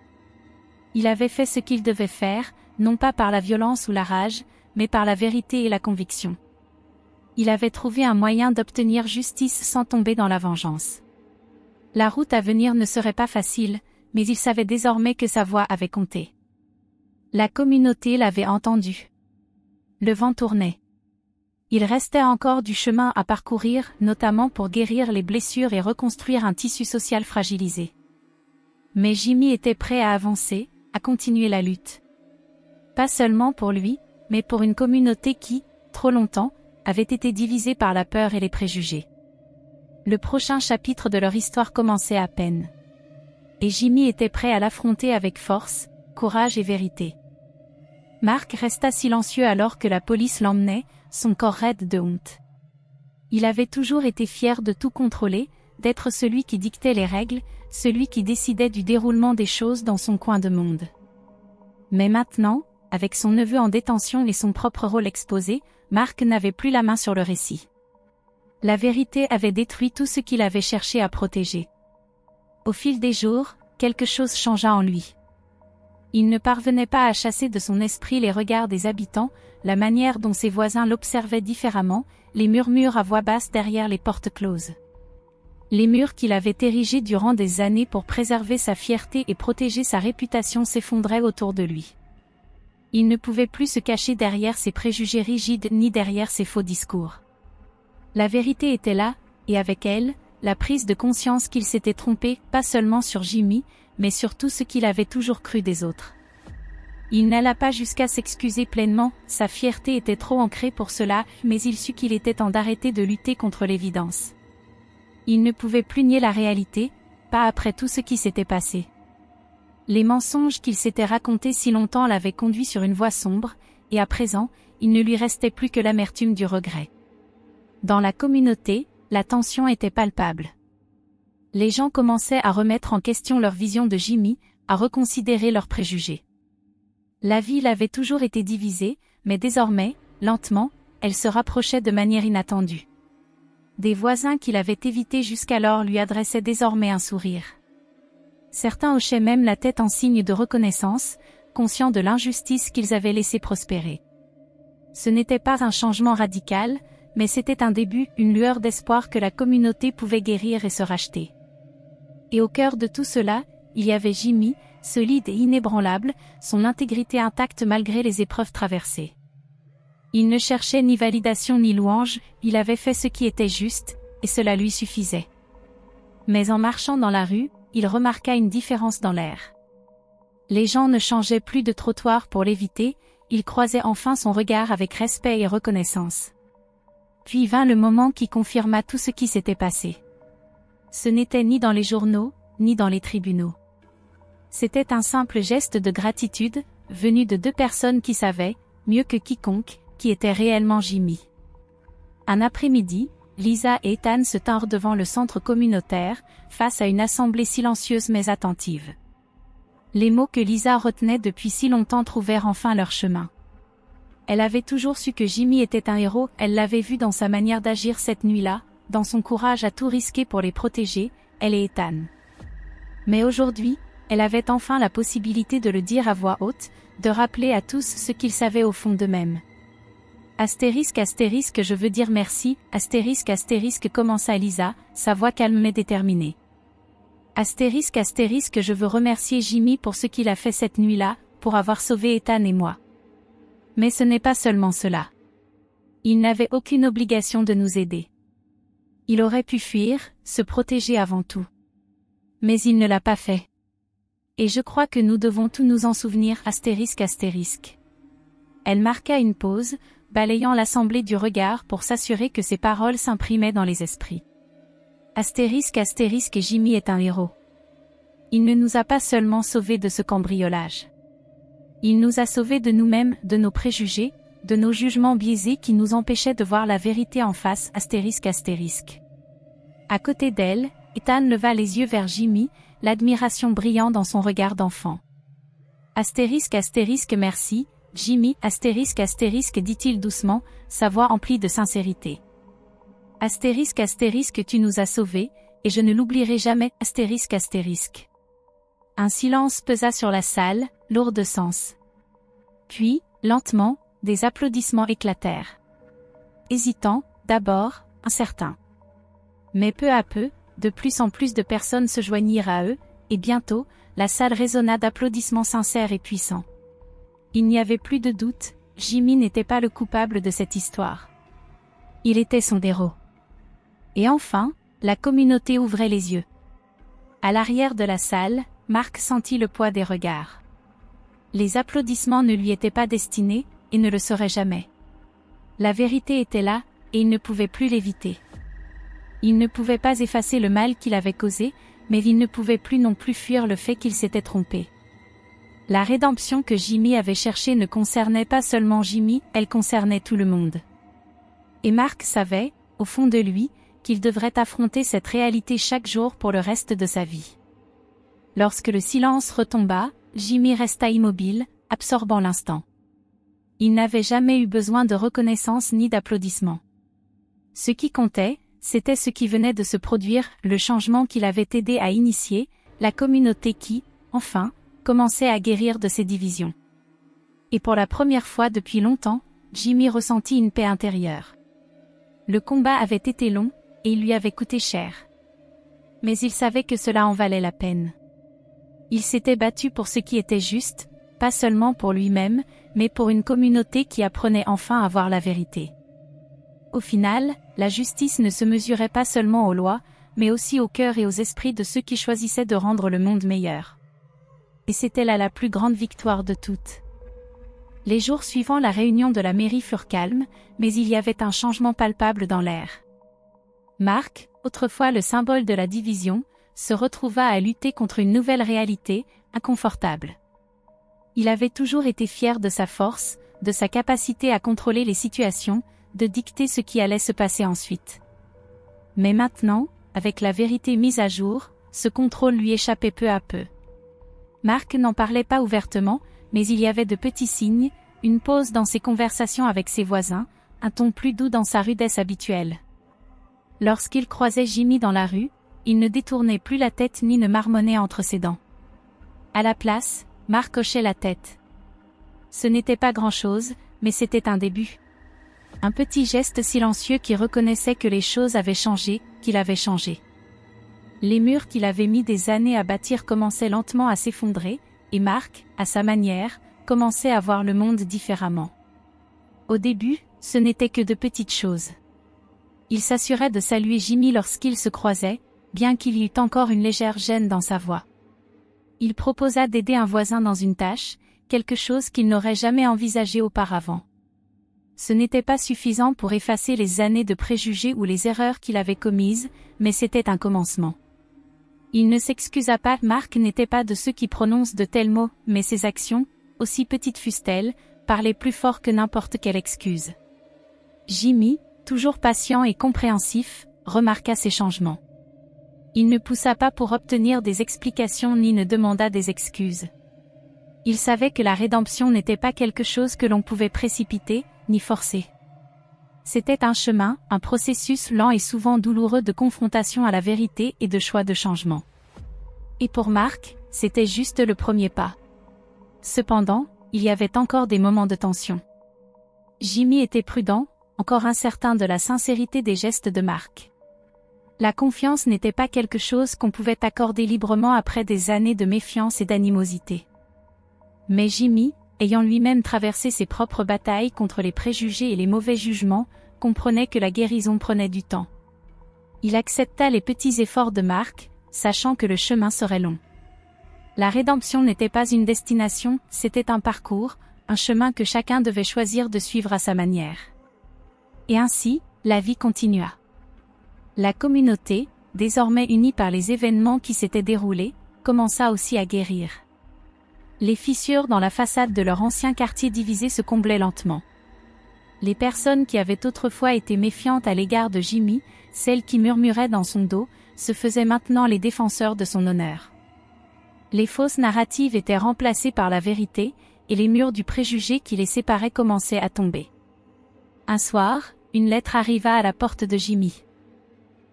Il avait fait ce qu'il devait faire, non pas par la violence ou la rage, mais par la vérité et la conviction. Il avait trouvé un moyen d'obtenir justice sans tomber dans la vengeance. La route à venir ne serait pas facile, mais il savait désormais que sa voix avait compté. La communauté l'avait entendu. Le vent tournait. Il restait encore du chemin à parcourir, notamment pour guérir les blessures et reconstruire un tissu social fragilisé. Mais Jimmy était prêt à avancer, à continuer la lutte. Pas seulement pour lui, mais pour une communauté qui, trop longtemps, avait été divisée par la peur et les préjugés. Le prochain chapitre de leur histoire commençait à peine. Et Jimmy était prêt à l'affronter avec force, courage et vérité. Mark resta silencieux alors que la police l'emmenait, son corps raide de honte. Il avait toujours été fier de tout contrôler, d'être celui qui dictait les règles, celui qui décidait du déroulement des choses dans son coin de monde. Mais maintenant, avec son neveu en détention et son propre rôle exposé, Mark n'avait plus la main sur le récit. La vérité avait détruit tout ce qu'il avait cherché à protéger. Au fil des jours, quelque chose changea en lui. Il ne parvenait pas à chasser de son esprit les regards des habitants, la manière dont ses voisins l'observaient différemment, les murmures à voix basse derrière les portes closes. Les murs qu'il avait érigés durant des années pour préserver sa fierté et protéger sa réputation s'effondraient autour de lui. Il ne pouvait plus se cacher derrière ses préjugés rigides ni derrière ses faux discours. La vérité était là, et avec elle, la prise de conscience qu'il s'était trompé, pas seulement sur Jimmy, mais sur tout ce qu'il avait toujours cru des autres. Il n'alla pas jusqu'à s'excuser pleinement, sa fierté était trop ancrée pour cela, mais il sut qu'il était temps d'arrêter de lutter contre l'évidence. Il ne pouvait plus nier la réalité, pas après tout ce qui s'était passé. Les mensonges qu'il s'était racontés si longtemps l'avaient conduit sur une voie sombre, et à présent, il ne lui restait plus que l'amertume du regret. Dans la communauté, la tension était palpable. Les gens commençaient à remettre en question leur vision de Jimmy, à reconsidérer leurs préjugés. La ville avait toujours été divisée, mais désormais, lentement, elle se rapprochait de manière inattendue. Des voisins qu'il avait évités jusqu'alors lui adressaient désormais un sourire. Certains hochaient même la tête en signe de reconnaissance, conscients de l'injustice qu'ils avaient laissé prospérer. Ce n'était pas un changement radical, mais c'était un début, une lueur d'espoir que la communauté pouvait guérir et se racheter. Et au cœur de tout cela, il y avait Jimmy, solide et inébranlable, son intégrité intacte malgré les épreuves traversées. Il ne cherchait ni validation ni louange, il avait fait ce qui était juste, et cela lui suffisait. Mais en marchant dans la rue, il remarqua une différence dans l'air. Les gens ne changeaient plus de trottoir pour l'éviter, ils croisaient enfin son regard avec respect et reconnaissance. Puis vint le moment qui confirma tout ce qui s'était passé. Ce n'était ni dans les journaux, ni dans les tribunaux. C'était un simple geste de gratitude, venu de deux personnes qui savaient, mieux que quiconque, qui était réellement Jimmy. Un après-midi, Lisa et Ethan se tinrent devant le centre communautaire, face à une assemblée silencieuse mais attentive. Les mots que Lisa retenait depuis si longtemps trouvèrent enfin leur chemin. Elle avait toujours su que Jimmy était un héros, elle l'avait vu dans sa manière d'agir cette nuit-là, dans son courage à tout risquer pour les protéger, elle et Ethan. Mais aujourd'hui, elle avait enfin la possibilité de le dire à voix haute, de rappeler à tous ce qu'ils savaient au fond d'eux-mêmes. Astérisque, je veux dire merci, astérisque, commença Lisa, sa voix calme mais déterminée. Astérisque, je veux remercier Jimmy pour ce qu'il a fait cette nuit-là, pour avoir sauvé Ethan et moi. Mais ce n'est pas seulement cela. Il n'avait aucune obligation de nous aider. Il aurait pu fuir, se protéger avant tout. Mais il ne l'a pas fait. Et je crois que nous devons tous nous en souvenir, astérisque. Elle marqua une pause, balayant l'assemblée du regard pour s'assurer que ses paroles s'imprimaient dans les esprits. Astérisque, Jimmy est un héros. Il ne nous a pas seulement sauvés de ce cambriolage. Il nous a sauvés de nous-mêmes, de nos préjugés, de nos jugements biaisés qui nous empêchaient de voir la vérité en face, astérisque. À côté d'elle, Ethan leva les yeux vers Jimmy, l'admiration brillant dans son regard d'enfant. Astérisque, merci, Jimmy, astérisque, dit-il doucement, sa voix emplie de sincérité. Astérisque, tu nous as sauvés, et je ne l'oublierai jamais, astérisque. Un silence pesa sur la salle, lourd de sens. Puis, lentement, des applaudissements éclatèrent. Hésitants, d'abord, incertains. Mais peu à peu, de plus en plus de personnes se joignirent à eux, et bientôt, la salle résonna d'applaudissements sincères et puissants. Il n'y avait plus de doute, Jimmy n'était pas le coupable de cette histoire. Il était son héros. Et enfin, la communauté ouvrait les yeux. À l'arrière de la salle, Mark sentit le poids des regards. Les applaudissements ne lui étaient pas destinés, et ne le seraient jamais. La vérité était là, et il ne pouvait plus l'éviter. Il ne pouvait pas effacer le mal qu'il avait causé, mais il ne pouvait plus non plus fuir le fait qu'il s'était trompé. La rédemption que Jimmy avait cherchée ne concernait pas seulement Jimmy, elle concernait tout le monde. Et Mark savait, au fond de lui, qu'il devrait affronter cette réalité chaque jour pour le reste de sa vie. Lorsque le silence retomba, Jimmy resta immobile, absorbant l'instant. Il n'avait jamais eu besoin de reconnaissance ni d'applaudissements. Ce qui comptait, c'était ce qui venait de se produire, le changement qu'il avait aidé à initier, la communauté qui, enfin, commençait à guérir de ses divisions. Et pour la première fois depuis longtemps, Jimmy ressentit une paix intérieure. Le combat avait été long, et il lui avait coûté cher. Mais il savait que cela en valait la peine. Il s'était battu pour ce qui était juste, pas seulement pour lui-même, mais pour une communauté qui apprenait enfin à voir la vérité. Au final, la justice ne se mesurait pas seulement aux lois, mais aussi au cœur et aux esprits de ceux qui choisissaient de rendre le monde meilleur. Et c'était là la plus grande victoire de toutes. Les jours suivant la réunion de la mairie furent calmes, mais il y avait un changement palpable dans l'air. Mark, autrefois le symbole de la division, se retrouva à lutter contre une nouvelle réalité, inconfortable. Il avait toujours été fier de sa force, de sa capacité à contrôler les situations, de dicter ce qui allait se passer ensuite. Mais maintenant, avec la vérité mise à jour, ce contrôle lui échappait peu à peu. Mark n'en parlait pas ouvertement, mais il y avait de petits signes, une pause dans ses conversations avec ses voisins, un ton plus doux dans sa rudesse habituelle. Lorsqu'il croisait Jimmy dans la rue, il ne détournait plus la tête ni ne marmonnait entre ses dents. À la place, Mark hochait la tête. Ce n'était pas grand-chose, mais c'était un début. Un petit geste silencieux qui reconnaissait que les choses avaient changé, qu'il avait changé. Les murs qu'il avait mis des années à bâtir commençaient lentement à s'effondrer, et Mark, à sa manière, commençait à voir le monde différemment. Au début, ce n'était que de petites choses. Il s'assurait de saluer Jimmy lorsqu'ils se croisaient, bien qu'il y eût encore une légère gêne dans sa voix. Il proposa d'aider un voisin dans une tâche, quelque chose qu'il n'aurait jamais envisagé auparavant. Ce n'était pas suffisant pour effacer les années de préjugés ou les erreurs qu'il avait commises, mais c'était un commencement. Il ne s'excusa pas, Mark n'était pas de ceux qui prononcent de tels mots, mais ses actions, aussi petites fussent-elles, parlaient plus fort que n'importe quelle excuse. Jimmy, toujours patient et compréhensif, remarqua ces changements. Il ne poussa pas pour obtenir des explications ni ne demanda des excuses. Il savait que la rédemption n'était pas quelque chose que l'on pouvait précipiter, ni forcer. C'était un chemin, un processus lent et souvent douloureux de confrontation à la vérité et de choix de changement. Et pour Mark, c'était juste le premier pas. Cependant, il y avait encore des moments de tension. Jimmy était prudent, encore incertain de la sincérité des gestes de Mark. La confiance n'était pas quelque chose qu'on pouvait accorder librement après des années de méfiance et d'animosité. Mais Jimmy, ayant lui-même traversé ses propres batailles contre les préjugés et les mauvais jugements, comprenait que la guérison prenait du temps. Il accepta les petits efforts de Mark, sachant que le chemin serait long. La rédemption n'était pas une destination, c'était un parcours, un chemin que chacun devait choisir de suivre à sa manière. Et ainsi, la vie continua. La communauté, désormais unie par les événements qui s'étaient déroulés, commença aussi à guérir. Les fissures dans la façade de leur ancien quartier divisé se comblaient lentement. Les personnes qui avaient autrefois été méfiantes à l'égard de Jimmy, celles qui murmuraient dans son dos, se faisaient maintenant les défenseurs de son honneur. Les fausses narratives étaient remplacées par la vérité, et les murs du préjugé qui les séparaient commençaient à tomber. Un soir, une lettre arriva à la porte de Jimmy.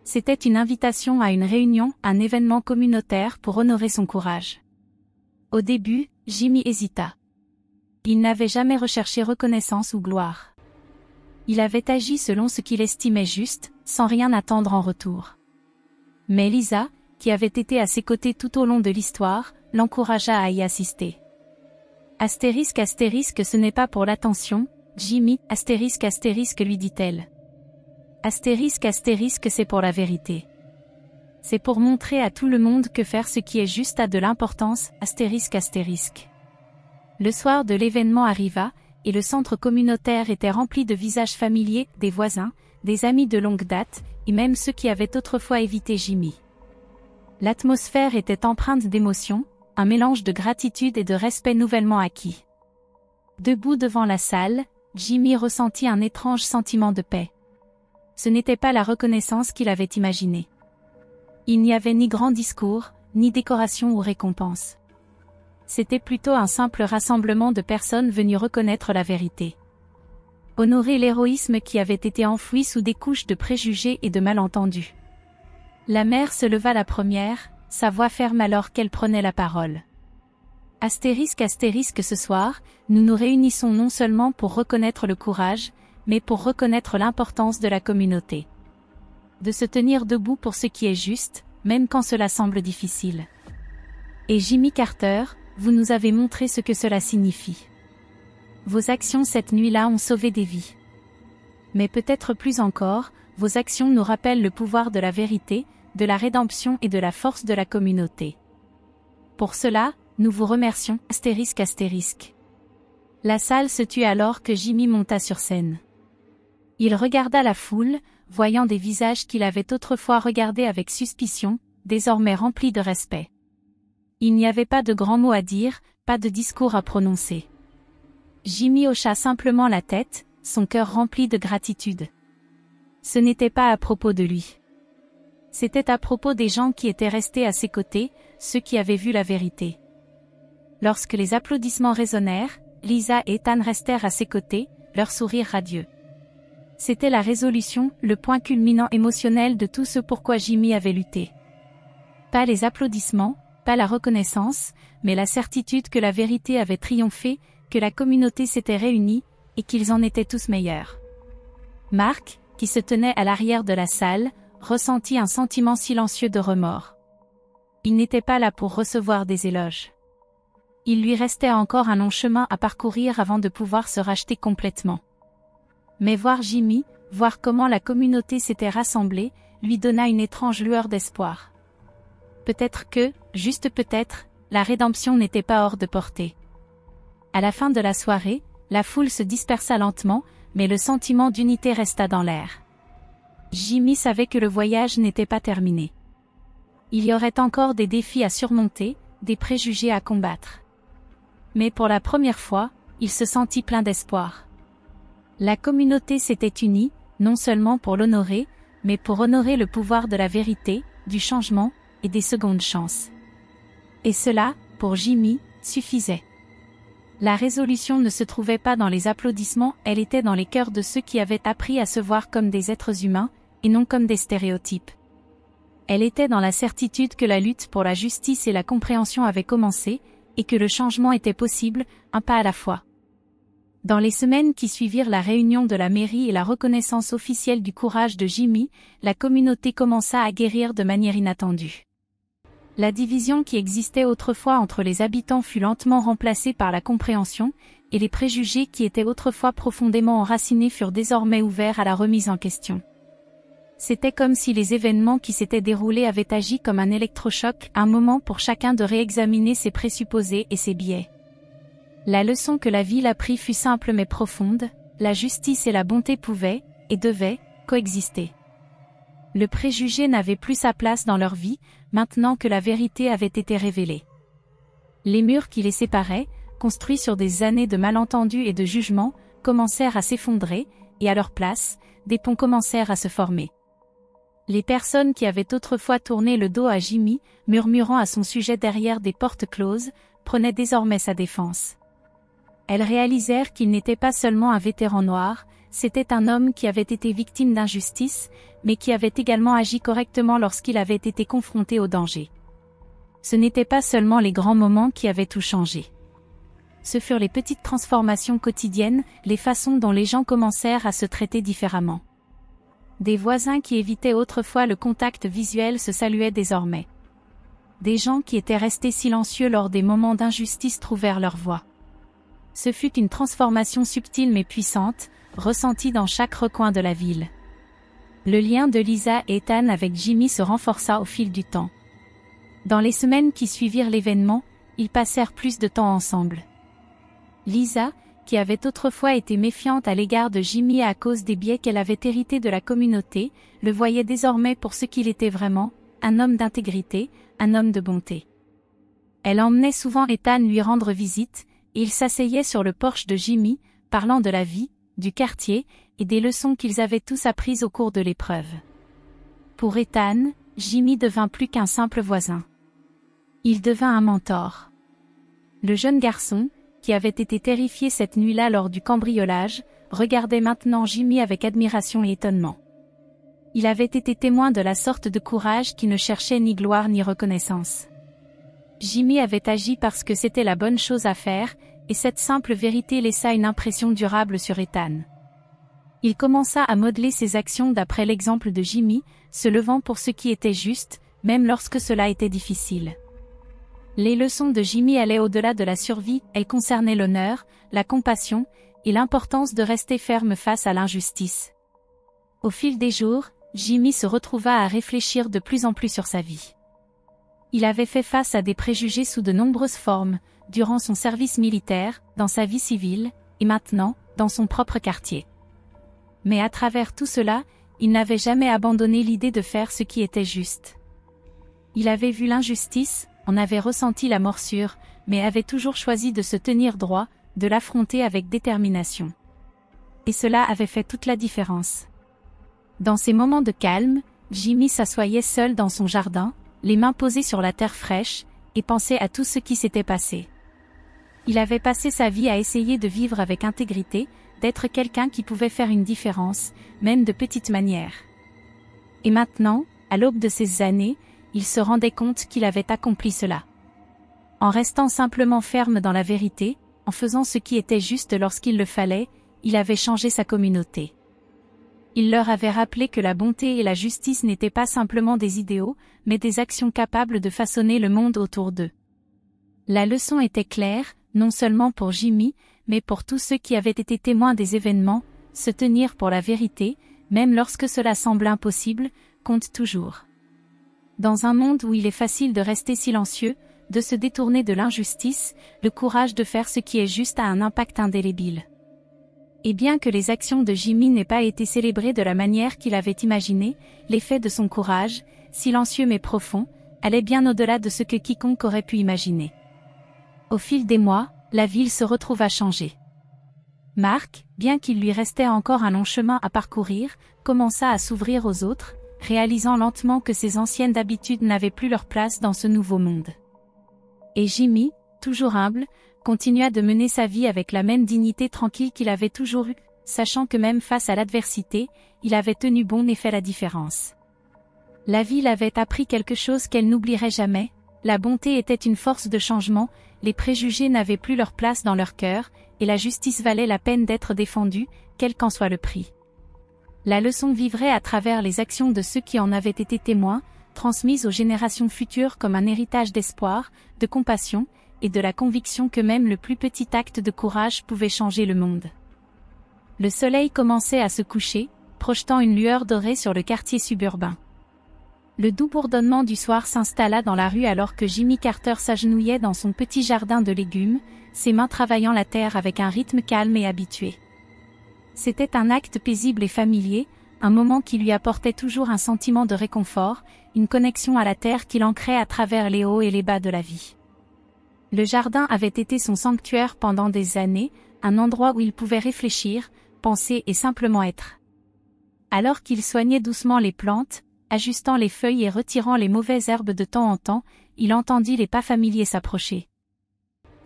C'était une invitation à une réunion, un événement communautaire pour honorer son courage. Au début, Jimmy hésita. Il n'avait jamais recherché reconnaissance ou gloire. Il avait agi selon ce qu'il estimait juste, sans rien attendre en retour. Mais Lisa, qui avait été à ses côtés tout au long de l'histoire, l'encouragea à y assister. Astérisque, ce n'est pas pour l'attention, Jimmy, astérisque, lui dit-elle. Astérisque, c'est pour la vérité. C'est pour montrer à tout le monde que faire ce qui est juste a de l'importance, astérisque. Le soir de l'événement arriva, et le centre communautaire était rempli de visages familiers, des voisins, des amis de longue date, et même ceux qui avaient autrefois évité Jimmy. L'atmosphère était empreinte d'émotion, un mélange de gratitude et de respect nouvellement acquis. Debout devant la salle, Jimmy ressentit un étrange sentiment de paix. Ce n'était pas la reconnaissance qu'il avait imaginée. Il n'y avait ni grand discours, ni décoration ou récompense. C'était plutôt un simple rassemblement de personnes venues reconnaître la vérité. Honorer l'héroïsme qui avait été enfoui sous des couches de préjugés et de malentendus. La mère se leva la première, sa voix ferme alors qu'elle prenait la parole. Astérisque, ce soir, nous nous réunissons non seulement pour reconnaître le courage, mais pour reconnaître l'importance de la communauté. De se tenir debout pour ce qui est juste, même quand cela semble difficile. Et Jimmy Carter, vous nous avez montré ce que cela signifie. Vos actions cette nuit-là ont sauvé des vies. Mais peut-être plus encore, vos actions nous rappellent le pouvoir de la vérité, de la rédemption et de la force de la communauté. Pour cela, nous vous remercions, ***. La salle se tut alors que Jimmy monta sur scène. Il regarda la foule, voyant des visages qu'il avait autrefois regardés avec suspicion, désormais remplis de respect. Il n'y avait pas de grands mots à dire, pas de discours à prononcer. Jimmy hocha simplement la tête, son cœur rempli de gratitude. Ce n'était pas à propos de lui. C'était à propos des gens qui étaient restés à ses côtés, ceux qui avaient vu la vérité. Lorsque les applaudissements résonnèrent, Lisa et Ethan restèrent à ses côtés, leur sourire radieux. C'était la résolution, le point culminant émotionnel de tout ce pourquoi Jimmy avait lutté. Pas les applaudissements, pas la reconnaissance, mais la certitude que la vérité avait triomphé, que la communauté s'était réunie, et qu'ils en étaient tous meilleurs. Mark, qui se tenait à l'arrière de la salle, ressentit un sentiment silencieux de remords. Il n'était pas là pour recevoir des éloges. Il lui restait encore un long chemin à parcourir avant de pouvoir se racheter complètement. Mais voir Jimmy, voir comment la communauté s'était rassemblée, lui donna une étrange lueur d'espoir. Peut-être que, juste peut-être, la rédemption n'était pas hors de portée. À la fin de la soirée, la foule se dispersa lentement, mais le sentiment d'unité resta dans l'air. Jimmy savait que le voyage n'était pas terminé. Il y aurait encore des défis à surmonter, des préjugés à combattre. Mais pour la première fois, il se sentit plein d'espoir. La communauté s'était unie, non seulement pour l'honorer, mais pour honorer le pouvoir de la vérité, du changement, et des secondes chances. Et cela, pour Jimmy, suffisait. La résolution ne se trouvait pas dans les applaudissements, elle était dans les cœurs de ceux qui avaient appris à se voir comme des êtres humains, et non comme des stéréotypes. Elle était dans la certitude que la lutte pour la justice et la compréhension avait commencé, et que le changement était possible, un pas à la fois. Dans les semaines qui suivirent la réunion de la mairie et la reconnaissance officielle du courage de Jimmy, la communauté commença à guérir de manière inattendue. La division qui existait autrefois entre les habitants fut lentement remplacée par la compréhension, et les préjugés qui étaient autrefois profondément enracinés furent désormais ouverts à la remise en question. C'était comme si les événements qui s'étaient déroulés avaient agi comme un électrochoc, un moment pour chacun de réexaminer ses présupposés et ses biais. La leçon que la ville apprit fut simple mais profonde, la justice et la bonté pouvaient, et devaient, coexister. Le préjugé n'avait plus sa place dans leur vie, maintenant que la vérité avait été révélée. Les murs qui les séparaient, construits sur des années de malentendus et de jugements, commencèrent à s'effondrer, et à leur place, des ponts commencèrent à se former. Les personnes qui avaient autrefois tourné le dos à Jimmy, murmurant à son sujet derrière des portes closes, prenaient désormais sa défense. Elles réalisèrent qu'il n'était pas seulement un vétéran noir, c'était un homme qui avait été victime d'injustice, mais qui avait également agi correctement lorsqu'il avait été confronté au danger. Ce n'étaient pas seulement les grands moments qui avaient tout changé. Ce furent les petites transformations quotidiennes, les façons dont les gens commencèrent à se traiter différemment. Des voisins qui évitaient autrefois le contact visuel se saluaient désormais. Des gens qui étaient restés silencieux lors des moments d'injustice trouvèrent leur voix. Ce fut une transformation subtile mais puissante, ressentie dans chaque recoin de la ville. Le lien de Lisa et Ethan avec Jimmy se renforça au fil du temps. Dans les semaines qui suivirent l'événement, ils passèrent plus de temps ensemble. Lisa, qui avait autrefois été méfiante à l'égard de Jimmy à cause des biais qu'elle avait hérités de la communauté, le voyait désormais pour ce qu'il était vraiment, un homme d'intégrité, un homme de bonté. Elle emmenait souvent Ethan lui rendre visite, et ils s'asseyaient sur le porche de Jimmy, parlant de la vie, du quartier, et des leçons qu'ils avaient tous apprises au cours de l'épreuve. Pour Ethan, Jimmy devint plus qu'un simple voisin. Il devint un mentor. Le jeune garçon, qui avait été terrifié cette nuit-là lors du cambriolage, regardait maintenant Jimmy avec admiration et étonnement. Il avait été témoin de la sorte de courage qui ne cherchait ni gloire ni reconnaissance. Jimmy avait agi parce que c'était la bonne chose à faire, et cette simple vérité laissa une impression durable sur Ethan. Il commença à modeler ses actions d'après l'exemple de Jimmy, se levant pour ce qui était juste, même lorsque cela était difficile. Les leçons de Jimmy allaient au-delà de la survie, elles concernaient l'honneur, la compassion, et l'importance de rester ferme face à l'injustice. Au fil des jours, Jimmy se retrouva à réfléchir de plus en plus sur sa vie. Il avait fait face à des préjugés sous de nombreuses formes, durant son service militaire, dans sa vie civile, et maintenant, dans son propre quartier. Mais à travers tout cela, il n'avait jamais abandonné l'idée de faire ce qui était juste. Il avait vu l'injustice, en avait ressenti la morsure, mais avait toujours choisi de se tenir droit, de l'affronter avec détermination. Et cela avait fait toute la différence. Dans ces moments de calme, Jimmy s'assoyait seul dans son jardin, les mains posées sur la terre fraîche, et pensait à tout ce qui s'était passé. Il avait passé sa vie à essayer de vivre avec intégrité, d'être quelqu'un qui pouvait faire une différence, même de petites manières. Et maintenant, à l'aube de ces années, il se rendait compte qu'il avait accompli cela. En restant simplement ferme dans la vérité, en faisant ce qui était juste lorsqu'il le fallait, il avait changé sa communauté. Il leur avait rappelé que la bonté et la justice n'étaient pas simplement des idéaux, mais des actions capables de façonner le monde autour d'eux. La leçon était claire, non seulement pour Jimmy, mais pour tous ceux qui avaient été témoins des événements, se tenir pour la vérité, même lorsque cela semble impossible, compte toujours. Dans un monde où il est facile de rester silencieux, de se détourner de l'injustice, le courage de faire ce qui est juste a un impact indélébile. Et bien que les actions de Jimmy n'aient pas été célébrées de la manière qu'il avait imaginé, l'effet de son courage, silencieux mais profond, allait bien au-delà de ce que quiconque aurait pu imaginer. Au fil des mois, la ville se retrouva changée. Mark, bien qu'il lui restait encore un long chemin à parcourir, commença à s'ouvrir aux autres, réalisant lentement que ses anciennes habitudes n'avaient plus leur place dans ce nouveau monde. Et Jimmy, toujours humble, continua de mener sa vie avec la même dignité tranquille qu'il avait toujours eue, sachant que même face à l'adversité, il avait tenu bon et fait la différence. La ville avait appris quelque chose qu'elle n'oublierait jamais, la bonté était une force de changement, les préjugés n'avaient plus leur place dans leur cœur, et la justice valait la peine d'être défendue, quel qu'en soit le prix. La leçon vivrait à travers les actions de ceux qui en avaient été témoins, transmise aux générations futures comme un héritage d'espoir, de compassion, et de la conviction que même le plus petit acte de courage pouvait changer le monde. Le soleil commençait à se coucher, projetant une lueur dorée sur le quartier suburbain. Le doux bourdonnement du soir s'installa dans la rue alors que Jimmy Carter s'agenouillait dans son petit jardin de légumes, ses mains travaillant la terre avec un rythme calme et habitué. C'était un acte paisible et familier, un moment qui lui apportait toujours un sentiment de réconfort, une connexion à la terre qui l'ancrait à travers les hauts et les bas de la vie. Le jardin avait été son sanctuaire pendant des années, un endroit où il pouvait réfléchir, penser et simplement être. Alors qu'il soignait doucement les plantes, ajustant les feuilles et retirant les mauvaises herbes de temps en temps, il entendit les pas familiers s'approcher.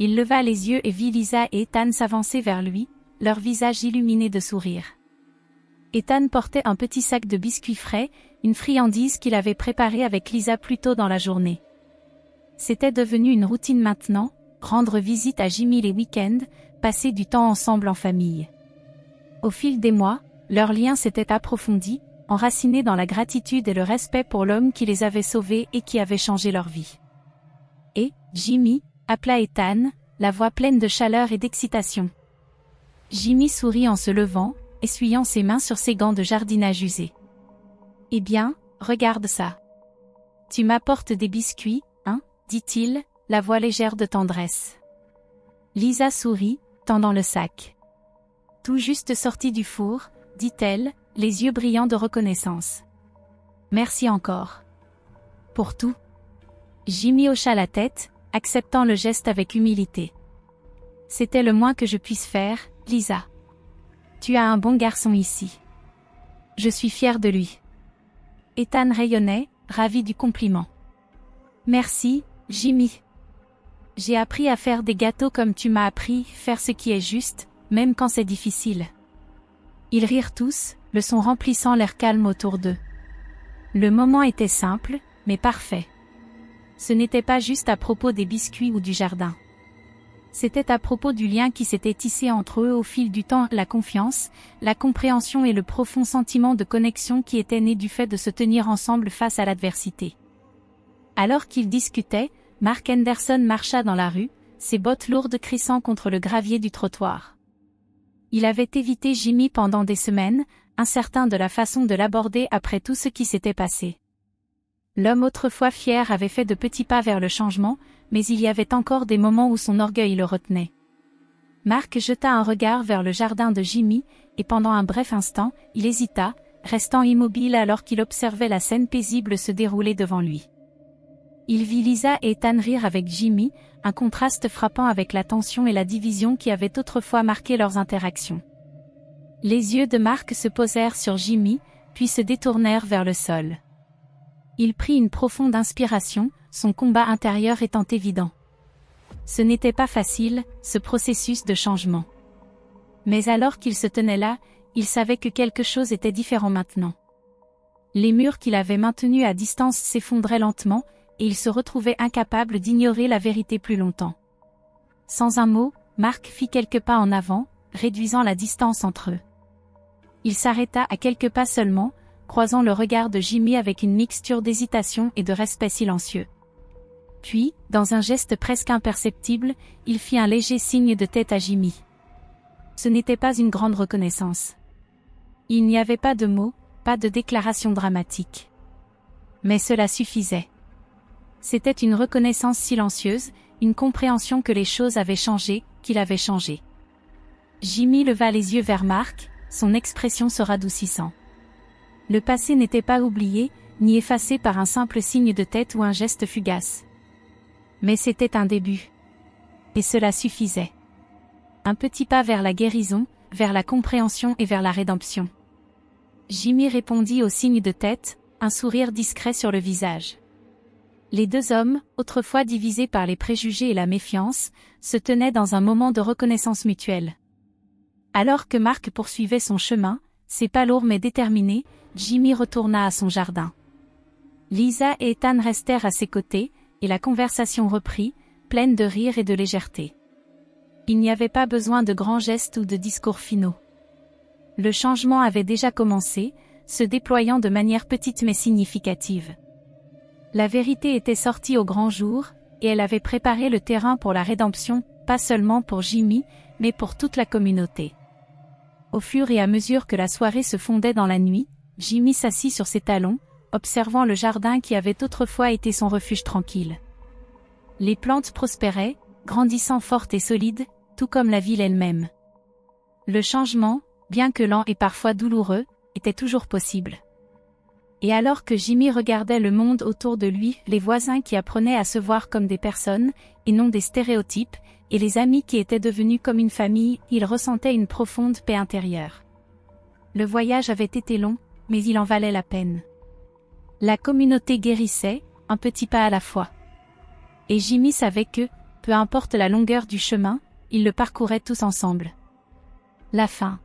Il leva les yeux et vit Lisa et Ethan s'avancer vers lui, leurs visages illuminés de sourires. Ethan portait un petit sac de biscuits frais, une friandise qu'il avait préparée avec Lisa plus tôt dans la journée. C'était devenu une routine maintenant, rendre visite à Jimmy les week-ends, passer du temps ensemble en famille. Au fil des mois, leur lien s'était approfondi, enraciné dans la gratitude et le respect pour l'homme qui les avait sauvés et qui avait changé leur vie. Et, Jimmy, appela Ethan, la voix pleine de chaleur et d'excitation. Jimmy sourit en se levant, essuyant ses mains sur ses gants de jardinage usés. « Eh bien, regarde ça. Tu m'apportes des biscuits, hein, dit-il, la voix légère de tendresse. Lisa sourit, tendant le sac. Tout juste sorti du four, dit-elle, les yeux brillants de reconnaissance. Merci encore. Pour tout. Jimmy hocha la tête, acceptant le geste avec humilité. C'était le moins que je puisse faire, Lisa. Tu as un bon garçon ici. Je suis fière de lui. Ethan rayonnait, ravi du compliment. Merci, Jimmy. J'ai appris à faire des gâteaux comme tu m'as appris, faire ce qui est juste, même quand c'est difficile. Ils rirent tous, le son remplissant l'air calme autour d'eux. Le moment était simple, mais parfait. Ce n'était pas juste à propos des biscuits ou du jardin. C'était à propos du lien qui s'était tissé entre eux au fil du temps, la confiance, la compréhension et le profond sentiment de connexion qui était né du fait de se tenir ensemble face à l'adversité. Alors qu'ils discutaient, Mark Henderson marcha dans la rue, ses bottes lourdes crissant contre le gravier du trottoir. Il avait évité Jimmy pendant des semaines, incertain de la façon de l'aborder après tout ce qui s'était passé. L'homme autrefois fier avait fait de petits pas vers le changement, mais il y avait encore des moments où son orgueil le retenait. Mark jeta un regard vers le jardin de Jimmy, et pendant un bref instant, il hésita, restant immobile alors qu'il observait la scène paisible se dérouler devant lui. Il vit Lisa et Ethan rire avec Jimmy, un contraste frappant avec la tension et la division qui avaient autrefois marqué leurs interactions. Les yeux de Mark se posèrent sur Jimmy, puis se détournèrent vers le sol. Il prit une profonde inspiration, son combat intérieur étant évident. Ce n'était pas facile, ce processus de changement. Mais alors qu'il se tenait là, il savait que quelque chose était différent maintenant. Les murs qu'il avait maintenus à distance s'effondraient lentement, et il se retrouvait incapable d'ignorer la vérité plus longtemps. Sans un mot, Mark fit quelques pas en avant, réduisant la distance entre eux. Il s'arrêta à quelques pas seulement, croisant le regard de Jimmy avec une mixture d'hésitation et de respect silencieux. Puis, dans un geste presque imperceptible, il fit un léger signe de tête à Jimmy. Ce n'était pas une grande reconnaissance. Il n'y avait pas de mots, pas de déclaration dramatique. Mais cela suffisait. C'était une reconnaissance silencieuse, une compréhension que les choses avaient changé, qu'il avait changé. Jimmy leva les yeux vers Mark, son expression se radoucissant. Le passé n'était pas oublié, ni effacé par un simple signe de tête ou un geste fugace. Mais c'était un début. Et cela suffisait. Un petit pas vers la guérison, vers la compréhension et vers la rédemption. Jimmy répondit au signe de tête, un sourire discret sur le visage. Les deux hommes, autrefois divisés par les préjugés et la méfiance, se tenaient dans un moment de reconnaissance mutuelle. Alors que Mark poursuivait son chemin, ses pas lourds mais déterminés, Jimmy retourna à son jardin. Lisa et Ethan restèrent à ses côtés, et la conversation reprit, pleine de rire et de légèreté. Il n'y avait pas besoin de grands gestes ou de discours finaux. Le changement avait déjà commencé, se déployant de manière petite mais significative. La vérité était sortie au grand jour, et elle avait préparé le terrain pour la rédemption, pas seulement pour Jimmy, mais pour toute la communauté. Au fur et à mesure que la soirée se fondait dans la nuit, Jimmy s'assit sur ses talons, observant le jardin qui avait autrefois été son refuge tranquille. Les plantes prospéraient, grandissant fortes et solides, tout comme la ville elle-même. Le changement, bien que lent et parfois douloureux, était toujours possible. Et alors que Jimmy regardait le monde autour de lui, les voisins qui apprenaient à se voir comme des personnes, et non des stéréotypes, et les amis qui étaient devenus comme une famille, il ressentait une profonde paix intérieure. Le voyage avait été long, mais il en valait la peine. La communauté guérissait, un petit pas à la fois. Et Jimmy savait que, peu importe la longueur du chemin, ils le parcouraient tous ensemble. La fin.